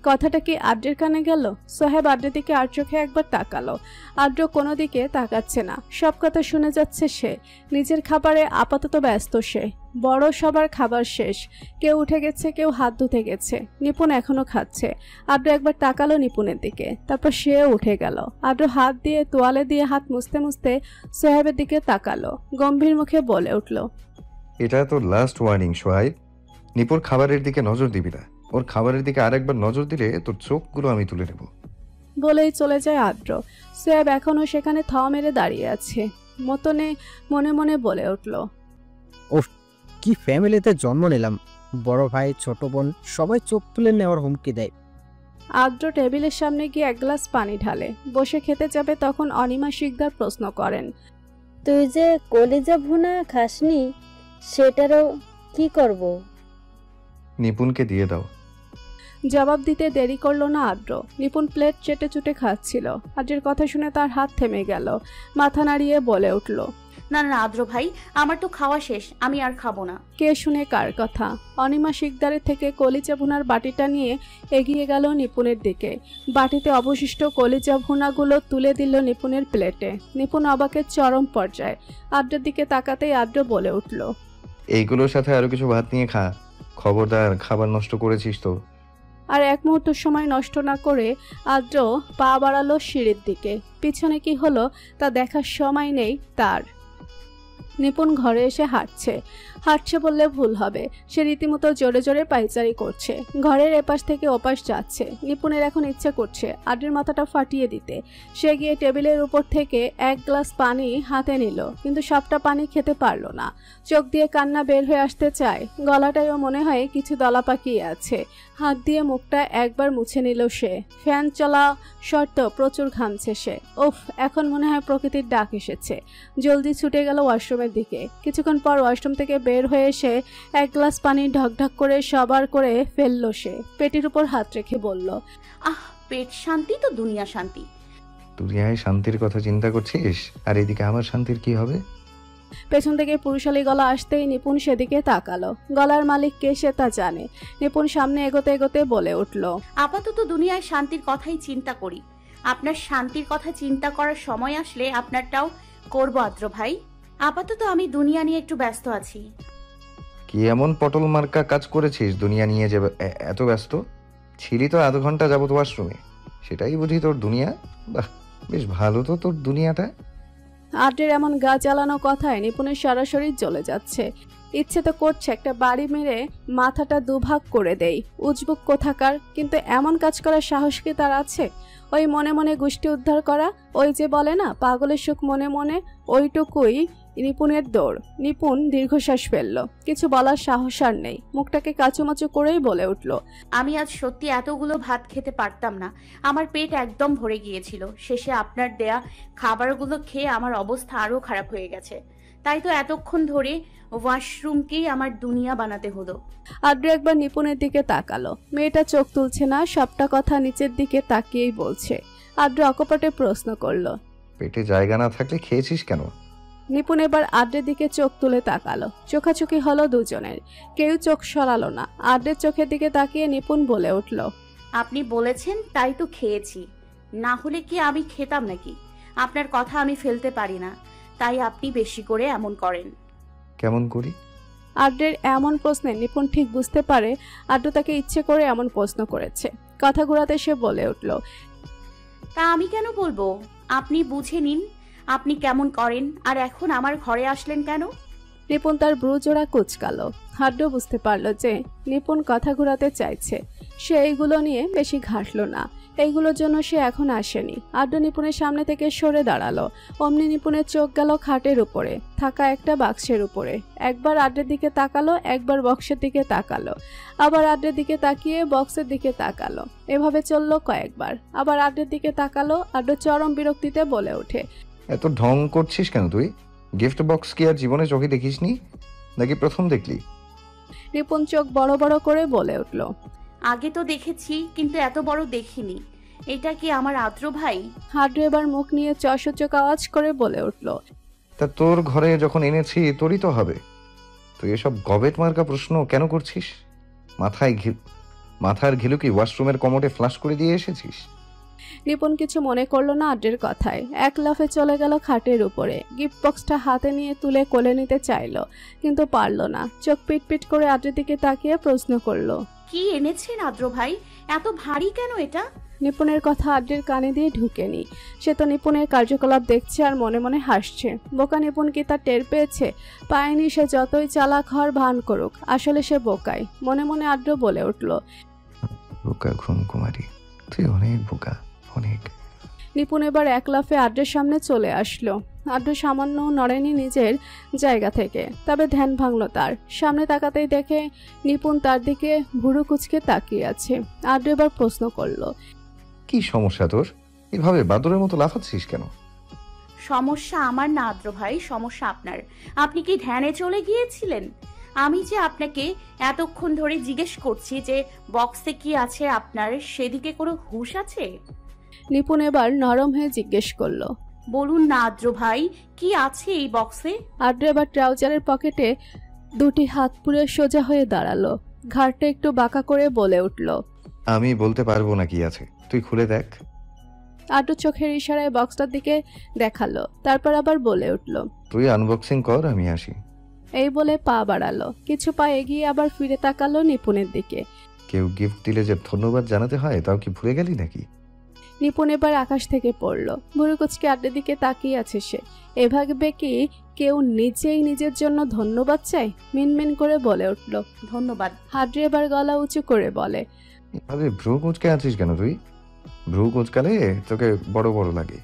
কথাটা কি আদ্রের কানে গেল? সোহেব আদ্রের দিকে আর চোখে একবার তাকালো। আদ্র কোনো দিকে তাকাচ্ছে না, সব কথা শুনে যাচ্ছে সে। নিজের খাবারে আপাতত ব্যস্ত সে। বড় সবার খাবার শেষ, কেউ উঠে গেছে, কেউ হাত ধুতে গেছে। নিপুণ এখনো খাচ্ছে। আদ্র একবার তাকালো নিপুণের দিকে, তারপর সেও উঠে গেল। আদ্র হাত দিয়ে তোয়ালে দিয়ে হাত মুছতে মুছতে সোহেবের দিকে তাকালো, গম্ভীর মুখে বলে উঠল, এটা তো লাস্ট ওয়ার্নিং সোহাইব, নিপুর খাবারের দিকে নজর দিবি না। ওর খাবারের দিকে আরেকবার নজর দিলে তোর চোখগুলো আমি তুলে নেব। বলেই চলে যায় আদ্র। সোহেব এখনো সেখানে থ মেরে দাঁড়িয়ে আছে। মতনে মনে মনে বলে উঠল, ও কি ফ্যামিলিতে জন্ম নিলাম, বড় ভাই ছোট বোন সবাই চোখ তুলে নেওয়ার হুমকি দেয়। আদ্র টেবিলের সামনে গিয়ে এক গ্লাস পানি ঢালে। বসে খেতে যাবে তখন অনিমা শিকদার প্রশ্ন করেন, তুই যে কলিজা ভুনা খাসনি, সেটারও কি করব? নিপুণকে দিয়ে দাও। জবাব দিতে দেরি করলো না আদ্র। নিপুণ প্লেট চেটে চুটে খাচ্ছিল। আদ্রের কথা শুনে তার হাত থেমে গেল। মাথা নাড়িয়ে বলে উঠল, না না আদ্র ভাই, আমার তো খাওয়া শেষ, আমি আর খাবো না। কে শুনে কার কথা? অনিমা শিকদারের থেকে কলিজা ভুনার বাটিটা নিয়ে এগিয়ে গেল নিপুণের দিকে। বাটিতে অবশিষ্ট কলিজা ভুনাগুলো তুলে দিল নিপুণের প্লেটে। নিপুণ অবাকের চরম পর্যায়ে। আদ্রের দিকে তাকাতেই আদ্র বলে উঠল, এইগুলোর সাথে আরো কিছু ভাত নিয়ে খা, খবরদার খাবার নষ্ট করেছিস তো। আর এক মুহূর্ত সময় নষ্ট না করে আদ্র পা বাড়ালো সিঁড়ির দিকে। পিছনে কি হলো তা দেখার সময় নেই তার। নিপুণ ঘরে এসে হাঁটছে বললে ভুল হবে। সে রীতিমতো জোরে জোরে পায়চারি করছে, ঘরের এপাশ থেকে ওপাশ যাচ্ছে। নিপুণের এখন ইচ্ছে করছে আদ্রের মাথাটা ফাটিয়ে দিতে। সে গিয়ে টেবিলের উপর থেকে এক গ্লাস পানি হাতে নিল, কিন্তু সবটা পানি খেতে পারলো না। চোখ দিয়ে কান্না বের হয়ে আসতে চায়, গলাটায়ও মনে হয় কিছু দলা পাকিয়ে আছে। হাত দিয়ে মুখটা একবার মুছে নিল সে। ফ্যান চলা সত্ত্বেও প্রচুর ঘামছে সে। উফ, এখন মনে হয় প্রকৃতির ডাক এসেছে। জলদি ছুটে গেল ওয়াশরুমের দিকে। কিছুক্ষণ পর ওয়াশরুম থেকে বের হয়ে এসে এক গ্লাস পানি ঢকঢক করে সবার করে ফেললো সে। পেটের উপর হাত রেখে বলল, আহ, পেট শান্তি তো দুনিয়া শান্তি। দুনিয়ায় শান্তির কথা চিন্তা করছিস, আর এদিকে আমার শান্তির কি হবে? পেছন থেকে পুরুষালী গলা আসতেই নিপুণ সেদিকে তাকালো। গলার মালিক কে সে তা জানে। নিপুণ সামনে এগোতে এগোতে বলে উঠল, আপাতত দুনিয়ায় শান্তির কথাই চিন্তা করি। আপনার শান্তির কথা চিন্তা করার সময় আসলে আপনারটাও করবো আদ্র ভাই। আপাতত আমি দুনিয়া নিয়ে একটু ব্যস্ত আছি। কি এমন পটল মার্কা কাজ করেছিস দুনিয়া নিয়ে যে এত ব্যস্ত ছিলি? তো আধ ঘন্টা যাবত ওয়াশরুমে, সেটাই বুঝি তোর দুনিয়া? বাহ, বেশ ভালো তো তোর দুনিয়াটা। আদ্রের এমন গা জ্বালানো কথায় নিপুণের সরাসরি জ্বলে যাচ্ছে। ইচ্ছে তো করছে একটা বাড়ি মেরে মাথাটা দুভাগ করে দেই। উজবুক কোথাকার, কিন্তু এমন কাজ করার সাহস কি তার আছে? ওই মনে মনে গোষ্ঠী উদ্ধার করা, ওই যে বলে না পাগলের সুখ মনে মনে, ওইটুকুই নিপুণের দৌড়। নিপুণ দীর্ঘশ্বাস ফেলল। কিছু বলার সাহস আর নেই। মুখটাকে কাচুমাচু করেই বলে উঠল, আমি আজ সত্যি এতগুলো ভাত খেতে পারতাম না। আমার পেট একদম ভরে গিয়েছিল। শেষে আপনার দেয়া খাবারগুলো খেয়ে আমার অবস্থা আরো খারাপ হয়ে গেছে। তাই তো এতক্ষণ ধরে ওয়াশরুমকেই আমার দুনিয়া বানাতে হলো। আদ্র একবার নিপুণের দিকে তাকালো। মেয়েটা চোখ তুলছে না, সবটা কথা নিচের দিকে তাকিয়েই বলছে। আদ্র অকপটে প্রশ্ন করলো, পেটে জায়গা না থাকলে খেয়েছিস কেন? নিপুণ এবার আদ্রের দিকে চোখ তুলে তাকালো। চোখাচোখি হলো দুজনের, কেউ চোখ সরালো না। আদ্রের চোখের দিকে তাকিয়ে নিপুণ বলে উঠল, আপনি বলেছেন তাই তো খেয়েছি, না হলে কি আমি খেতাম নাকি? আপনার কথা আমি ফেলতে পারি না, তাই আপনি বেশি করে এমন করেন। কেমন করি? আদ্রের এমন প্রশ্নে নিপুণ ঠিক বুঝতে পারে আদ্র তাকে ইচ্ছে করে এমন প্রশ্ন করেছে। কথা ঘোরাতে সে বলে উঠল, তা আমি কেন বলবো? আপনি বুঝে নিন আপনি কেমন করেন। আর এখন আমার ঘরে আসলেন কেন? নিপুণ তার ব্রুজোড়া কুচকালো। আদ্র বুঝতে পারলো যে নিপুণ কথা ঘুরাতে চাইছে। সে এইগুলো নিয়ে বেশি ঘাটলো না, এইগুলোর জন্য সে এখন আসেনি। আদ্র নিপুণের সামনে থেকে সরে দাঁড়ালো। অমনি নিপুণের চোখ গেল খাটের উপরে থাকা একটা বাক্সের উপরে। একবার আদ্রের দিকে তাকালো, একবার বক্সের দিকে তাকালো, আবার আদ্রের দিকে তাকিয়ে বক্সের দিকে তাকালো। এভাবে চললো কয়েকবার। আবার আদ্রের দিকে তাকালো। আদ্র চরম বিরক্তিতে বলে ওঠে, এত ঢং করছিস কেন তুই? গিফট বক্স কি আর জীবনে চোখে দেখিসনি, নাকি প্রথম দেখলি? নিপুণ চোখ বড় বড় করে বলে উঠল, আগে তো দেখেছি, কিন্তু এত বড় দেখিনি। এটা কি আমার আদ্র ভাই? আদ্র এবার মুখ নিয়ে চশচক আওয়াজ করে বলে উঠল, তা তোর ঘরে যখন এনেছি তোরই তো হবে। তুই এসব গবেট মার্কা প্রশ্ন কেন করছিস? মাথার ঘিলু কি ওয়াশরুমের কমোডে ফ্লাশ করে দিয়ে এসেছিস? নিপুণ কিছু মনে করলো না আদ্রের কথায়। এক লাফে চলে গেল খাটের উপরে। গিফট বক্সটা হাতে নিয়ে তুলে কোলে নিতে চাইলো, কিন্তু পারলো না। চোখ পিটপিট করে আদ্রের দিকে তাকিয়ে প্রশ্ন করলো, কি এনেছেন আদ্র ভাই? এত ভারী কেন এটা? নিপুণের কথা আদ্রের কানে দিয়ে ঢুকেনি। সে তো নিপুণের কার্যকলাপ দেখছে আর মনে মনে হাসছে। বোকা নিপুণ কি তা টের পেয়েছে? পায়নি। সে যতই চালাক হওয়ার ভান করুক, আসলে সে বোকাই। মনে মনে আদ্র বলে উঠল, বোকা ঘুম কুমারী, তুই অনেক বোকা, অনেক। নিপুণ এবার এক লাফে আদ্রের সামনে চলে আসলো। আদ্র সামান্য নড়েনি নিজের জায়গা থেকে, তবে ধ্যান ভাঙলো তার। সামনে তাকাতেই দেখে নিপুণ তার দিকে ভুরু কুচকে তাকিয়ে আছে। আদ্র এবার প্রশ্ন করলো, কি সমস্যা তোর? এভাবে বাদরের মতো লাফাচ্ছিস কেন? সমস্যা আমার না আদ্র ভাই, সমস্যা আপনার। আপনি কি ধ্যানে চলে গিয়েছিলেন? আমি যে আপনাকে এতক্ষণ ধরে জিজ্ঞেস করছি যে বক্সে কি আছে, আপনার সেদিকে কোনো হুঁশ আছে? নিপুণ এবার নরম হয়ে জিজ্ঞেস করলো, বলুন না আদ্র ভাই, কি আছে এই বক্সে? আদ্র এবার ট্রাউজারের পকেটে দুটি হাত পুরে সোজা হয়ে দাঁড়ালো। ঘাড়টা একটু বাঁকা করে বলে উঠল, আমি বলতে পারবো না কি আছে, তুই খুলে দেখ। আদ্র চোখের ইশারায় বক্সটার দিকে দেখালো, তারপর আবার বলে উঠল, তুই আনবক্সিং কর, আমি আসি। এই বলে পা বাড়ালো। কিছু পা এগিয়ে আবার ফিরে তাকালো নিপুণের দিকে। কেউ গিফট দিলে যে ধন্যবাদ জানাতে হয়, তাও কি ভুলে গেলি নাকি? নিপুণ এবার আকাশ থেকে পড়লো। ভুরু কুচকে আদ্রের দিকে তাকিয়ে আছে সে। এভাবে কি কেউ নিজেই নিজের জন্য ধন্যবাদ চাই? মিনমিন করে বলে উঠল, ধন্যবাদ। আদ্র এবার গলা উঁচু করে বলে, এভাবে ভ্রু কুচকে আছিস কেন তুই? ভ্রু কুচকালে তোকে বড় বড় লাগে,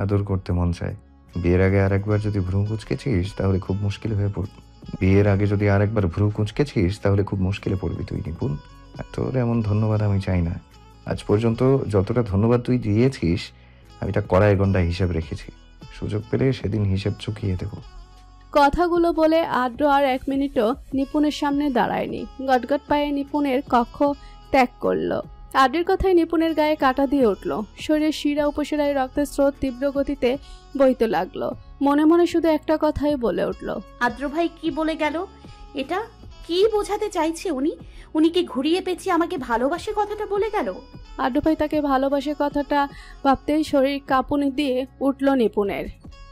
আদর করতে মন চায়। বিয়ের আগে আরেকবার যদি ভ্রু কুচকেছিস তাহলে খুব মুশকিল হয়ে পড়বি। বিয়ের আগে যদি আরেকবার ভ্রু কুচকেছিস তাহলে খুব মুশকিলে পড়বি তুই নিপুণ। তোর এমন ধন্যবাদ আমি চাই না। আজ পর্যন্ত যতটা ধন্যবাদ তুই দিয়েছিস আমি তা কড়াই গন্ডা হিসাব রেখেছি। সুযোগ পেলে সেদিন হিসাব চুকিয়ে দেব। কথাগুলো বলে আদ্র আর 1 মিনিটও নিপুণের সামনে দাঁড়ায়নি। গটগট পায়ে নিপুণের কক্ষ ত্যাগ করলো। আদ্রের কথায় নিপুণের গায়ে কাঁটা দিয়ে উঠল। শরীরের শিরা উপশিরায় রক্তের স্রোত তীব্র গতিতে বইতে লাগলো। মনে মনে শুধু একটা কথাই বলে উঠল, আদ্র ভাই কি বলে গেল? এটা কি বোঝাতে চাইছে উনি? উনি কি ঘুরিয়ে পেঁচিয়ে আমাকে ভালোবাসে কথাটা বলে গেল? আদ্র ভাই তাকে ভালোবাসে কথাটা ভাবতেই শরীর কাঁপুনি দিয়ে উঠল নিপুণের।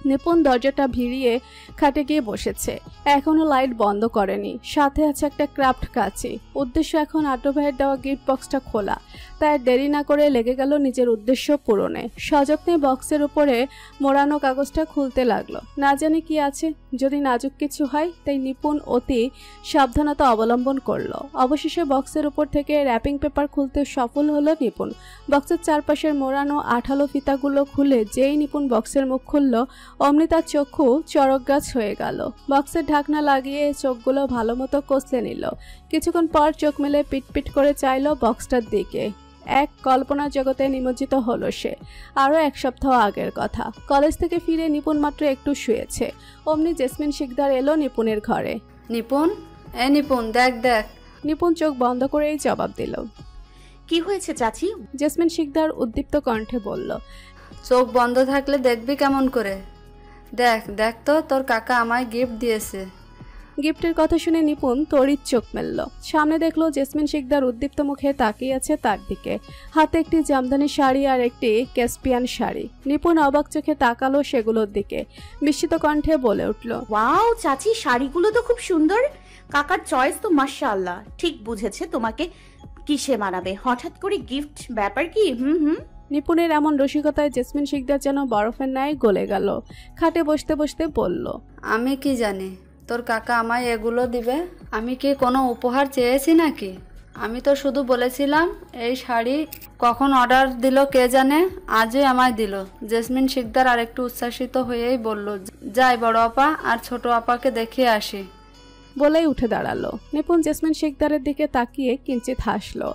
নিপুণ দরজাটা ভিড়িয়ে খাটে গিয়ে বসেছে। এখনো লাইট বন্ধ করেনি। সাথে আছে একটা ক্রাফট কাঁচি। উদ্দেশ্য এখন আদ্র ভাইয়ের দেওয়া গিফট বক্সটা খোলা। তাই দেরি না করে লেগে গেল নিজের উদ্দেশ্য পূরণে। সযত্নে বক্সের উপরে মোড়ানো কাগজটা খুলতে লাগলো। না জানি কি আছে, যদি নাজুক কিছু হয়, তাই নিপুণ অতি সাবধানতা অবলম্বন করলো। অবশেষে বক্সের উপর থেকে র্যাপিং পেপার খুলতে সফল হলো নিপুণ। বক্সের চারপাশের মোড়ানো আঠালো ফিতাগুলো খুলে যেই নিপুণ বক্সের মুখ খুলল, অমনি তার চক্ষু চড়ক গাছ হয়ে গেল। বক্সের ঢাকনা লাগিয়ে চোখগুলো ভালো মতো কষলে নিল। কিছুক্ষণ পর চোখ মেলে পিটপিট করে চাইল বক্সটার দিকে। এক কল্পনার জগতে নিমজ্জিত হলো সে। আরও 1 সপ্তাহ আগের কথা। কলেজ থেকে ফিরে নিপুণ মাত্র একটু শুয়েছে। অমনি জেসমিন শিকদার এলো নিপুণের ঘরে। নিপুণ, নিপুণ দেখ দেখ। নিপুণ চোখ বন্ধ করেই জবাব দিল, কি হয়েছে চাচি? জেসমিন শিকদার উদ্দীপ্ত কণ্ঠে বলল, চোখ বন্ধ থাকলে দেখবি কেমন করে? দেখ দেখ তো, তোর কাকা আমায় গিফট দিয়েছে। গিফটের কথা শুনে নিপুণ তড়িৎ চোখ মেলল। সামনে দেখলো জেসমিন শিকদার উদ্দীপ্ত মুখে তাকিয়ে আছে তার দিকে। হাতে একটি জামদানি শাড়ি আর একটি ক্যাসপিয়ান শাড়ি। নিপুণ অবাক চোখে তাকালো সেগুলোর দিকে। বিস্মিত কণ্ঠে বলে উঠল, ওয়াও চাচি, শাড়িগুলো তো খুব সুন্দর। কাকার চয়েস তো মাশাআল্লাহ। ঠিক বুঝেছে তোমাকে কিসে মানাবে। হঠাৎ করে গিফট, ব্যাপার কি? নিপুণের এমন রসিকতায় জেসমিন শিকদার যেন বরফের ন্যায় গলে গেল। খাটে বসতে বসতে বলল, আমি কি জানি, তোর কাকা আমায় এগুলো দিবে? আমি কি কোনো উপহার চেয়েছি নাকি? আমি তো শুধু বলেছিলাম এই শাড়ি কখন অর্ডার দিল কে জানে, আজই আমায় দিল। জেসমিন শিকদার আর একটু উচ্ছ্বাসিত হয়েই বলল, যাই বড় আপা আর ছোট আপাকে দেখিয়ে আসি। বলেই উঠে দাঁড়ালো। নিপুণ জেসমিন শিকদারের দিকে তাকিয়ে কিঞ্চিত হাসলো।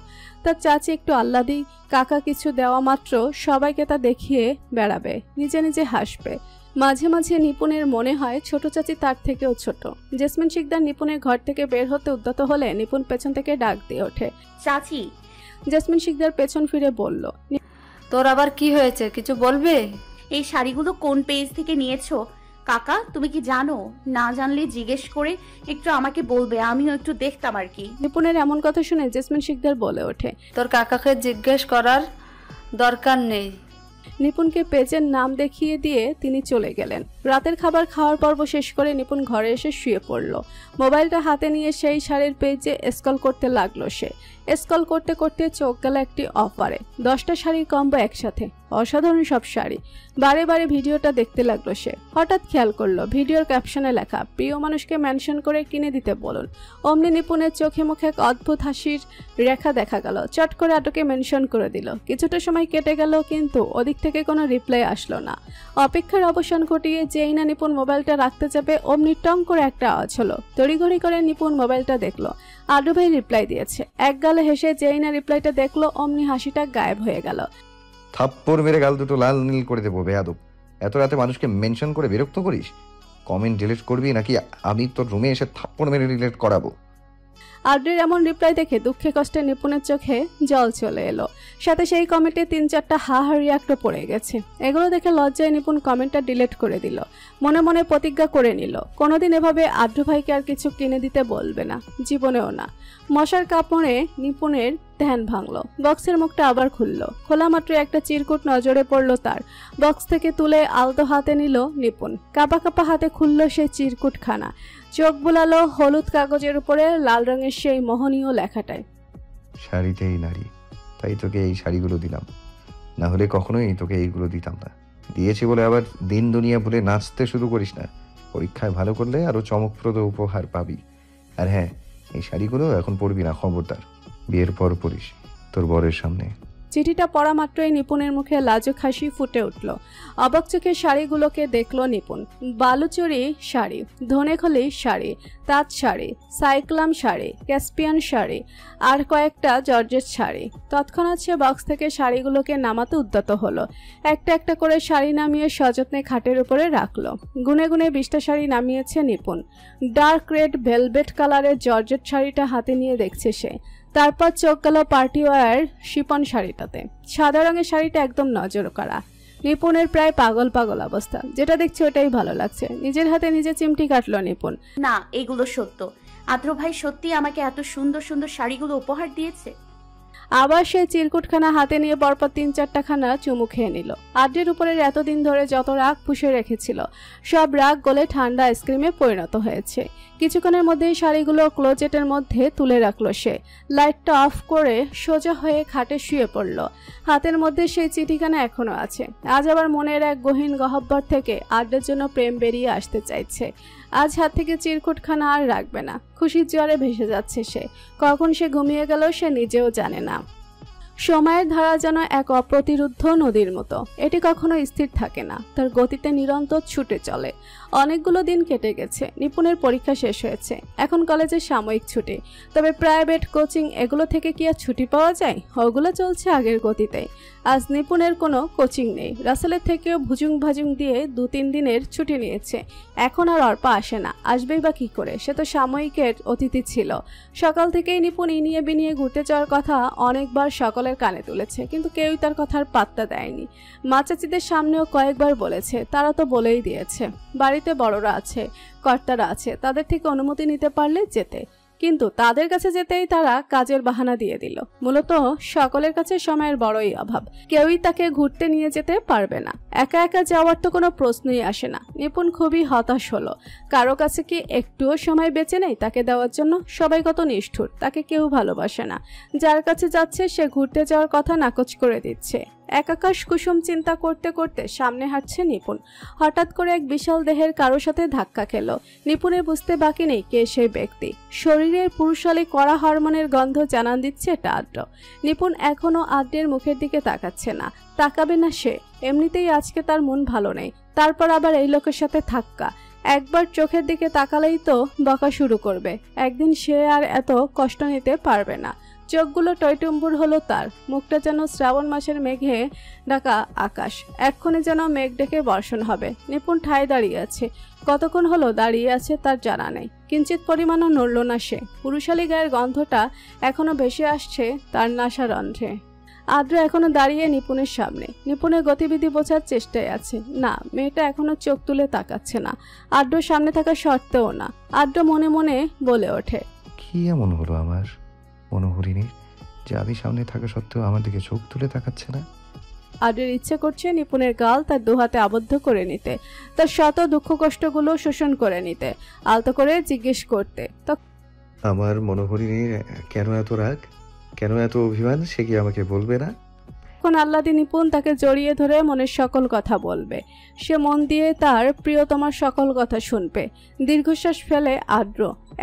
তার চাচি একটু আহ্লাদি, কাকা কিছু দেওয়া মাত্র সবাইকে তা দেখিয়ে বেড়াবে, নিজে নিজে হাসবে। মাঝে মাঝে নিপুণের মনে হয় ছোট চাচি তার থেকেও ছোট। জেসমিন শিকদার নিপুণের ঘর থেকে বের হতে উদ্যত হলে নিপুণ পেছন থেকে ডাক দিয়ে ওঠে, চাচি। জেসমিন শিকদার পেছন ফিরে বলল, তোর আবার কি হয়েছে, কিছু বলবে? এই শাড়িগুলো কোন পেজ থেকে নিয়েছো কাকা? তুমি কি জানো? না জানলে জিজ্ঞেস করে একটু আমাকে বলবে, আমিও একটু দেখতাম আর কি। নিপুণের এমন কথা শুনে জেসমিন শিকদার বলে ওঠে, তোর কাকাকে জিজ্ঞেস করার দরকার নেই। নিপুণকে পেজের নাম দেখিয়ে দিয়ে তিনি চলে গেলেন। রাতের খাবার খাওয়ার পর্ব শেষ করে নিপুণ ঘরে এসে শুয়ে পড়ল। মোবাইলটা হাতে নিয়ে সেই শাড়ির পেজে স্ক্রল করতে লাগলো সে। স্ক্রল করতে করতে চোখ গেল একটি অফারে, 10টা শাড়ির কম্বো একসাথে, অসাধারণ সব শাড়ি। বারে বারে ভিডিওটা দেখতে লাগলো সে। হঠাৎ খেয়াল করলো ভিডিওর ক্যাপশনে লেখা, প্রিয় মানুষকে মেনশন করে কিনে দিতে বলুন। অমনি নিপুণের চোখে মুখে এক অদ্ভুত হাসির রেখা দেখা গেল। চট করে আটোকে মেনশন করে দিল। কিছুটা সময় কেটে গেল, কিন্তু ওদিক থেকে কোনো রিপ্লাই আসলো না। অপেক্ষার অবসান ঘটিয়ে যেই না নিপুণ মোবাইলটা রাখতে যাবে, অমনি টং করে একটা আওয়াজ হলো। তড়িঘড়ি করে নিপুণ মোবাইলটা দেখলো, আড্ডু ভাই রিপ্লাই দিয়েছে। এক গালে হেসে যেই না রিপ্লাইটা দেখলো, অমনি হাসিটা গায়েব হয়ে গেল। থাপ্পড় মেরে গাল দুটো লাল নীল করে দেবো বেয়াদব। এত রাতে মানুষকে মেনশন করে বিরক্ত করিস? কমেন্ট ডিলিট করবি নাকি আমি তোর রুমে এসে থাপ্পড় মেরে ডিলিট করাবো? আড্ডুর এমন রিপ্লাই দেখে দুঃখে কষ্টে নিপুণের চোখে জল চলে এলো। সাথে সেই কমেন্টে 3-4টা হা রিয়াক্টও পড়ে গেছে। এগুলো দেখে লজ্জায় নিপুণ কমেন্টটা ডিলিট করে দিল। মনে মনে প্রতিজ্ঞা করে নিল, কোনোদিন এভাবে আড্ডু ভাইকে আর কিছু কিনে দিতে বলবে না, জীবনেও না। মশার কাপড়ে নিপুণের ধ্যান ভাঙলো। বক্সের মুখটা আবার খুললো। খোলা মাত্র একটা চিরকুট নজরে পড়লো তার। বক্স থেকে তুলে আলতো হাতে নিল নিপুণ। কাঁপা কাঁপা হাতে খুললো সেই চিরকুটখানা। চোখ বুলালো হলুদ কাগজের উপরে লাল রঙের সেই মোহনীয় লেখাটায়, শাড়িতেই নারী, তাই তোকে এই শাড়িগুলো দিলাম, না হলে কখনোই তোকে এইগুলো দিতাম না। দিয়েছি বলে আবার দিন দুনিয়া ভুলে নাচতে শুরু করিস না। পরীক্ষায় ভালো করলে আরো চমকপ্রদ উপহার পাবি। আর হ্যাঁ, এই শাড়িগুলো এখন পরবি না, খবরদার। বিয়ের পর পরিস তোর বরের সামনে। চিঠিটা পড়া মাত্রই নিপুণের মুখে লাজুক হাসি ফুটে উঠল। অবাক চোখে শাড়িগুলোকে দেখলো নিপুণ। বালুচুরি শাড়ি, ধনেখলি শাড়ি, তাঁত শাড়ি, সাইক্লাম শাড়ি, ক্যাসপিয়ান শাড়ি, আর কয়েকটা জর্জেট শাড়ি। তৎক্ষণাৎ সে বক্স থেকে শাড়িগুলোকে নামাতে উদ্যত হলো। একটা একটা করে শাড়ি নামিয়ে সযত্নে খাটের উপরে রাখলো। গুনে গুনে 20টা শাড়ি নামিয়েছে নিপুণ। ডার্ক রেড ভেলভেট কালারের জর্জেট শাড়িটা হাতে নিয়ে দেখছে সে। তারপর চোখ গেল পার্টি ওয়ার শিপন শাড়িটাতে। সাদা রঙের শাড়িটা একদম নজর করা। নিপুণের প্রায় পাগল পাগল অবস্থা। যেটা দেখছে ওটাই ভালো লাগছে। নিজের হাতে নিজে চিমটি কাটলো নিপুণ। না, এগুলো সত্য। আদ্র ভাই সত্যি আমাকে এত সুন্দর সুন্দর শাড়িগুলো উপহার দিয়েছে। আবার সেই চিরকুটখানা হাতে নিয়ে পরপর 3-4টা খানা চুমু খেয়ে নিল। আড্ডের উপরে এতদিন ধরে যত রাগ পুষে রেখেছিল, সব রাগ গলে ঠান্ডা আইসক্রিমে পরিণত হয়েছে। কিছুক্ষণের মধ্যেই শাড়িগুলো ক্লোজেটের মধ্যে তুলে রাখলো সে। লাইটটা অফ করে সোজা হয়ে খাটে শুয়ে পড়ল। হাতের মধ্যে সেই চিঠিখানা এখনো আছে। আজ আবার মনের এক গহীন গহ্বর থেকে আড্ডার জন্য প্রেম বেরিয়ে আসতে চাইছে। আজ হাত থেকে চিরকুটখানা আর রাখবে না। খুশির জ্বরে ভেসে যাচ্ছে সে। কখন সে ঘুমিয়ে গেল সে নিজেও জানে না। সময়ের ধারা যেন এক অপ্রতিরুদ্ধ নদীর মতো। এটি কখনো স্থির থাকে না, তার গতিতে নিরন্তর ছুটে চলে। অনেকগুলো দিন কেটে গেছে। নিপুণের পরীক্ষা শেষ হয়েছে। এখন কলেজে সাময়িক ছুটি। তবে প্রাইভেট কোচিং এগুলো থেকে কি আর ছুটি পাওয়া যায়? ওগুলো চলছে আগের গতিতে। আজ নিপুণের কোনো কোচিং নেই। রাসেলের থেকেও ভুজুং ভাজুং দিয়ে 2-3 দিনের ছুটি নিয়েছে। এখন আর অর্পা আসে না। আসবেই বা কি করে? সে তো সাময়িকের অতিথি ছিল। সকাল থেকেই নিপুণ ইনিয়ে বিনিয়ে ঘুরতে যাওয়ার কথা অনেকবার সকলের কানে তুলেছে, কিন্তু কেউই তার কথার পাত্তা দেয়নি। মা চাচিদের সামনেও কয়েকবার বলেছে, তারা তো বলেই দিয়েছে। বাড়িতে বড়রা আছে, কর্তারা আছে, তাদের থেকে অনুমতি নিতে পারলে যেতে। কিন্তু তাদের কাছে যেতেই তারা কাজের বাহানা দিয়ে দিল। মূলত সকলের কাছে সময়ের বড়ই অভাব, কেউই তাকে ঘুরতে নিয়ে যেতে পারবে না। একা একা যাওয়ার তো কোনো প্রশ্নই আসে না। নিপুণ খুবই হতাশ হলো। কারো কাছে কি একটুও সময় বেঁচে নেই তাকে দেওয়ার জন্য? সবাই কত নিষ্ঠুর, তাকে কেউ ভালোবাসে না। যার কাছে যাচ্ছে সে ঘুরতে যাওয়ার কথা নাকচ করে দিচ্ছে। একাকাশ কুসুম চিন্তা করতে করতে সামনে হাঁটছে নিপুণ। হঠাৎ করে এক বিশাল দেহের কারো সাথে ধাক্কা খেল। নিপুণের বুঝতে বাকি নেই কে সেই ব্যক্তি। শরীরের পুরুষালী কড়া হরমোনের গন্ধ জানান দিচ্ছে এটা আদ্র। নিপুণ এখনো আদ্রের মুখের দিকে তাকাচ্ছে না, তাকাবে না সে। এমনিতেই আজকে তার মন ভালো নেই, তারপর আবার এই লোকের সাথে ধাক্কা। একবার চোখের দিকে তাকালেই তো বকা শুরু করবে। একদিন সে আর এত কষ্ট নিতে পারবে না। চোখগুলো টয়টুম্বুর হলো তার, মুখটা যেন শ্রাবণ মাসের মেঘে ঢাকা আকাশ, এক্ষুনি যেন মেঘ ডেকে বর্ষণ হবে। নিপুণ ঠায় দাঁড়িয়ে আছে। কতক্ষণ হলো দাঁড়িয়ে আছে তার জানা নেই। কিঞ্চিত পরিমাণও নড়ল না সে। পুরুষালী গায়ের গন্ধটা এখনো ভেসে আসছে তার নাসারন্ধ্রে। আদ্র এখনো দাঁড়িয়ে নিপুণের সামনে। নিপুণের গতিবিধি বোঝার চেষ্টায় আছে। না, মেয়েটা এখনো চোখ তুলে তাকাচ্ছে না, আদ্র সামনে থাকা সত্ত্বেও না। আদ্র মনে মনে বলে ওঠে, কি এমন হলো আমার মনোহরিণীর যে আমি সামনে থাকা সত্ত্বেও আমার দিকে চোখ তুলে তাকাচ্ছে না? আদ্রের ইচ্ছে করছে নিপুণের গাল তার দুহাতে আবদ্ধ করে নিতে, তার শত দুঃখ কষ্টগুলো শোষণ করে নিতে, আলতো করে জিজ্ঞেস করতে, আমার মনোহরিণীর কেন এত রাগ, কেন এত অভিমান, সে কি আমাকে বলবে না? তখন আহ্লাদী নিপুণ তাকে জড়িয়ে ধরে মনের সকল কথা বলবে। সে মন দিয়ে তার প্রিয়তমার সকল কথা শুনবে। দীর্ঘশ্বাস ফেলে আদ্র।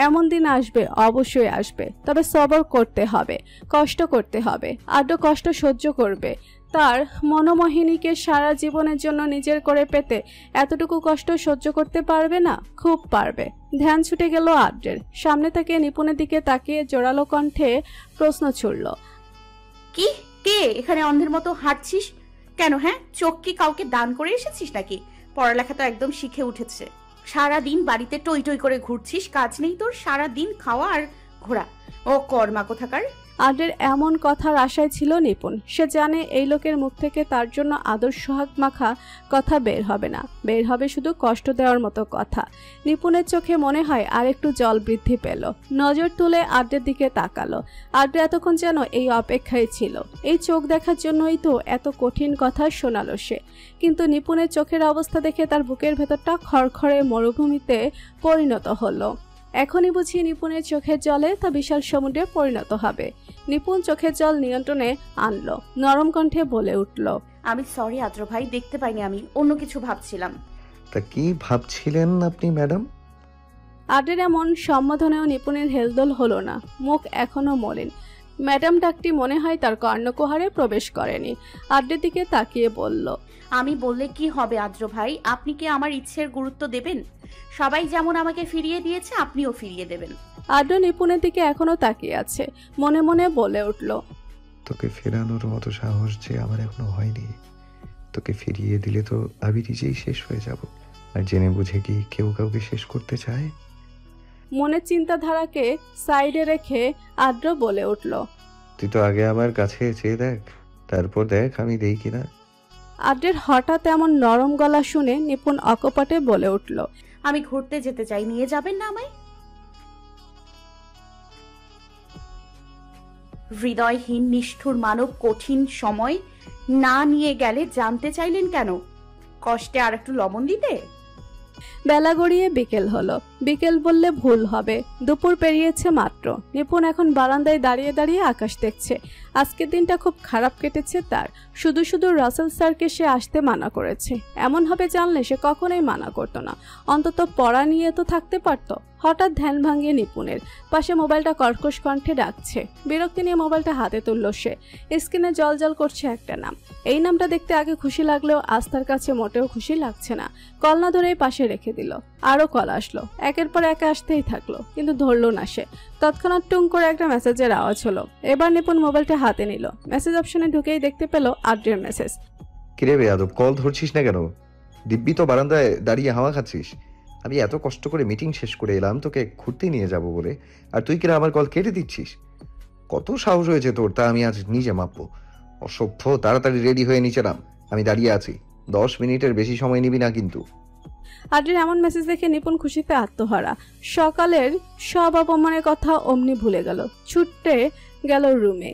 এমন দিন আসবে, অবশ্যই আসবে, তবে সবর করতে হবে, কষ্ট করতে হবে। আদ্র কষ্ট সহ্য করবে। তার মনোমোহিনীকে সারা জীবনের জন্য নিজের করে পেতে এতটুকু কষ্ট সহ্য করতে পারবে না? খুব পারবে। ধ্যান ছুটে গেল আদ্রের। সামনে থেকে নিপুণের দিকে তাকিয়ে জোরালো কণ্ঠে প্রশ্ন ছুড়ল, কি কে এখানে অন্ধের মতো হাঁটছিস কেন? হ্যাঁ, চোখ কি কাউকে দান করে এসেছিস নাকি? পড়ালেখা তো একদম শিখে উঠেছে। সারা দিন বাড়িতে টই টই করে ঘুরছিস, কাজ নেই তোর, সারা দিন খাওয়া আর ঘোরা। ও কর্মা কোথাকার। আদ্রের এমন কথার আশায় ছিল নিপুণ। সে জানে এই লোকের মুখ থেকে তার জন্য আদর সোহাগ মাখা কথা বের হবে না, বের হবে শুধু কষ্ট দেওয়ার মতো কথা। নিপুণের চোখে মনে হয় আর একটু জল বৃদ্ধি পেল। নজর তুলে আদ্রের দিকে তাকালো। আদ্রে এতক্ষণ যেন এই অপেক্ষায় ছিল। এই চোখ দেখার জন্যই তো এত কঠিন কথা শোনালো সে। কিন্তু নিপুণের চোখের অবস্থা দেখে তার বুকের ভেতরটা খড়খড়ে মরুভূমিতে পরিণত হলো। এখনই বুঝি নিপুণের চোখের জলে তা বিশাল সমুদ্রে পরিণত হবে। নিপুণ চোখের জল নিয়ন্ত্রণে আনলো, নরম কণ্ঠে বলে উঠল, আমি সরি আদ্র ভাই, দেখতে পাইনি, আমি অন্য কিছু ভাবছিলাম। তা কি ভাবছিলেন আপনি ম্যাডাম? আদ্রের এমন সম্বোধনেও নিপুণের হেলদোল হলো না। মুখ এখনো মলিন। ম্যাডাম ডাকটি মনে হয় তার কর্ণকুহারে প্রবেশ করেনি। আদ্রের দিকে তাকিয়ে বলল, আমি বললে কি হবে আদ্র ভাই? আপনি কি আমার ইচ্ছের গুরুত্ব দেবেন? সবাই যেমন আমাকে ফিরিয়ে দিয়েছে আপনিও ফিরিয়ে দেবেন। আদ্র নিপুণের দিকে এখনো তাকিয়ে আছে। মনে মনে বলে উঠল, তোকে ফেরানোর মতো সাহস যে আমার এখনো হয়নি। তোকে ফিরিয়ে দিলে তো আমি নিজেই শেষ হয়ে যাব। আর জেনে বুঝে কি কেউ কাউকে শেষ করতে চায়? মনের চিন্তাধারাকে সাইডে রেখে আদ্র বলে উঠল, তুই তো আগে আমার কাছে চেয়ে দেখ, তারপর দেখ আমি দেই কিনা। আদ্রের হঠাৎ এমন নরম গলা শুনে নিপুণ অকপটে বলে উঠল, আমি ঘুরতে যেতে চাই, নিয়ে যাবেন না আমায়? হৃদয়হীন নিষ্ঠুর মানব কঠিন সময় না নিয়ে গেলে জানতে চাইলেন কেন? কষ্টে আর একটু লবণ দিতে? বেলা গড়িয়ে বিকেল হলো। বিকেল বললে ভুল হবে, দুপুর পেরিয়েছে মাত্র। নিপুণ এখন বারান্দায় দাঁড়িয়ে দাঁড়িয়ে আকাশ দেখছে। আজকের দিনটা খুব খারাপ কেটেছে তার। শুধু শুধু রাসেল স্যারকে সে আসতে মানা করেছে। এমন হবে জানলে সে কখনোই মানা করতো না। অন্তত পড়া নিয়ে তো থাকতে পারতো। হঠাৎ ধ্যান ভাঙিয়ে নিপুণের পাশে মোবাইলটা কর্কশ কণ্ঠে ডাকছে। বিরক্তি নিয়ে মোবাইলটা হাতে তুলল সে। স্ক্রিনে জল জল করছে একটা নাম। এই নামটা দেখতে আগে খুশি লাগলেও আজ তার কাছে মোটেও খুশি লাগছে না। কল না ধরেই পাশে রেখে দিল। আরো কল আসলো, একের পর এক আসতেই থাকলো, কিন্তু ধরলো না সে। তৎক্ষণাৎ টুং করে একটা মেসেজের আওয়াজ হলো। এবার নিপুণ মোবাইলটা হাতে নিল। মেসেজ অপশনে ঢুকেই দেখতে পেল আদ্রের মেসেজ। কিরে বেয়াদব, কল ধরছিস না কেন? দিব্যি তো বারান্দায় দাঁড়িয়ে হাওয়া খাচ্ছিস। আমি এত কষ্ট করে মিটিং শেষ করে এলাম তোকে ঘুরতে নিয়ে যাব বলে, আর তুই কিনা আমার কল কেটে দিচ্ছিস? কত সাহস হয়েছে তোর, তা আমি আজ নিজে মাপবো। অসভ্য, তাড়াতাড়ি রেডি হয়ে নিচে নাম, আমি দাঁড়িয়ে আছি। 10 মিনিটের বেশি সময় নিবি না কিন্তু। আদ্রের এমন মেসেজ দেখে নিপুণ খুশিতে আত্মহারা। সকালের সব অপমানের কথা অমনি ভুলে গেল, ছুটতে গেল রুমে।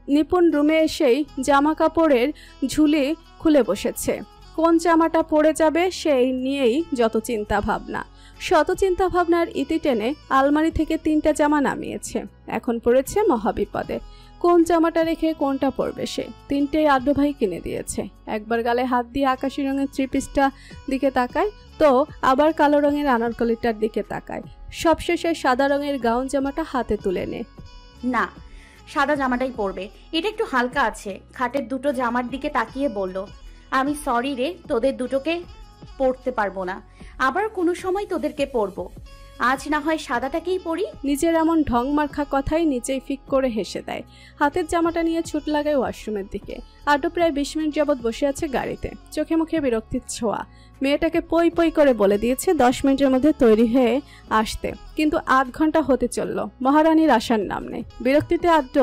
নিপুণ রুমে এসেই জামা কাপড়ের ঝুলি খুলে বসেছে। কোন জামাটা পরে যাবে সেই নিয়েই যত চিন্তা ভাবনা। শত চিন্তা ভাবনার ইতি টেনে আলমারি থেকে 3টা জামা নামিয়েছে। এখন পড়েছে মহাবিপদে। কোন জামাটা রেখে কোনটা পরবে সে? 3টেই আদ্র ভাই কিনে দিয়েছে। একবার গালে হাত দিয়ে আকাশি রঙের 3 পিসটা দিকে তাকায়, তো আবার কালো রঙের আনারকলিটার দিকে তাকায়। সবশেষে সাদা রঙের গাউন জামাটা হাতে তুলে নে। না, সাদা জামাটাই পরবে, এটা একটু হালকা আছে। খাটের 2টো জামার দিকে তাকিয়ে বলল, আমি সরি রে, তোদের দুটোকে পরতে পারবো না, আবার কোনো সময় তোদেরকে পরবো, আজ না হয় সাদাটাকেই পরি। নিজের এমন ঢং মার্খা কথাই নিচেই ফিক করে হেসে দেয়। হাতের জামাটা নিয়ে ছুট লাগায় ওয়াশরুমের দিকে। আদ্র প্রায় 20 মিনিট যাবৎ বসে আছে গাড়িতে, চোখে মুখে বিরক্তির ছোঁয়া। মেয়েটাকে পই পই করে বলে দিয়েছে 10 মিনিটের মধ্যে তৈরি হয়ে আসতে, কিন্তু আধ ঘন্টা হতে চলল, মহারানীর আসার নাম নেই। বিরক্তিতে আদ্র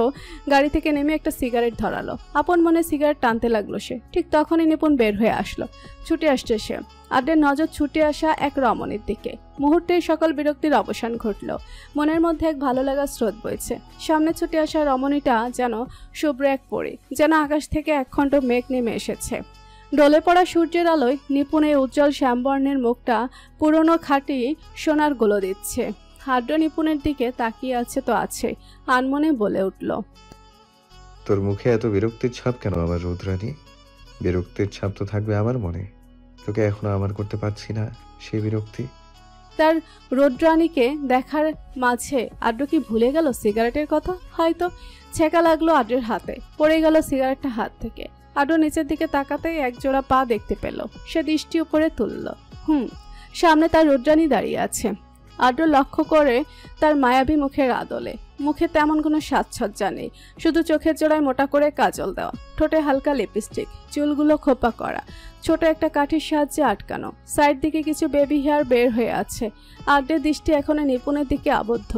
গাড়ি থেকে নেমে একটা সিগারেট ধরালো। আপন মনে সিগারেট টানতে লাগলো সে। ঠিক তখনই নিপুণ বের হয়ে আসলো। ছুটে আসছে সে। আদ্রের নজর ছুটে আসা এক রমণীর দিকে। মুহূর্তেই সকল বিরক্তির অবসান ঘটল। মনের মধ্যে এক ভালো লাগার স্রোত বইছে। সামনে ছুটে আসা রমণীটা যেন শুভ্র এক পরী, যেন আকাশ থেকে একখণ্ড মেঘ নেমে এসেছে। ডলে পড়া সূর্যের আলোয় নিপুণের উজ্জ্বল শ্যামবর্ণের মুখটা পুরনো খাঁটি সোনার গোলো দিচ্ছে। আদ্র নিপুণের দিকে তাকিয়ে আছে তো আছে, আনমনে বলে উঠল, তোর মুখে এত বিরক্তির ছাপ কেন আমার রুদ্রাণী? বিরক্তির ছাপ তো থাকবে আমার মনে, তোকে এখনো আমার করতে পারছি না সেই বিরক্তি। তার রুদ্রাণীকে দেখার মাঝে আদ্র কি ভুলে গেল সিগারেটের কথা? হয়তো। ছেঁকা লাগলো আদ্রের হাতে, পড়ে গেল সিগারেটটা হাত থেকে। আদ্র নিচের দিকে তাকাতেই এক জোড়া পা দেখতে পেল। সে দৃষ্টি উপরে তুলল। সামনে তার রুদ্রাণী দাঁড়িয়ে আছে। আদ্র লক্ষ্য করে তার মায়াবী মুখের আদলে। মুখে তেমন কোনো সাজসজ্জা নেই, শুধু চোখের জোড়ায় মোটা করে কাজল দেওয়া, ঠোঁটে হালকা লিপস্টিক, চুলগুলো খোপা করা, ছোট একটা কাঠির সাহায্যে আটকানো। সাইড দিকে কিছু বেবি হেয়ার বের হয়ে আছে। আদ্রের দৃষ্টি এখনো নিপুণের দিকে আবদ্ধ।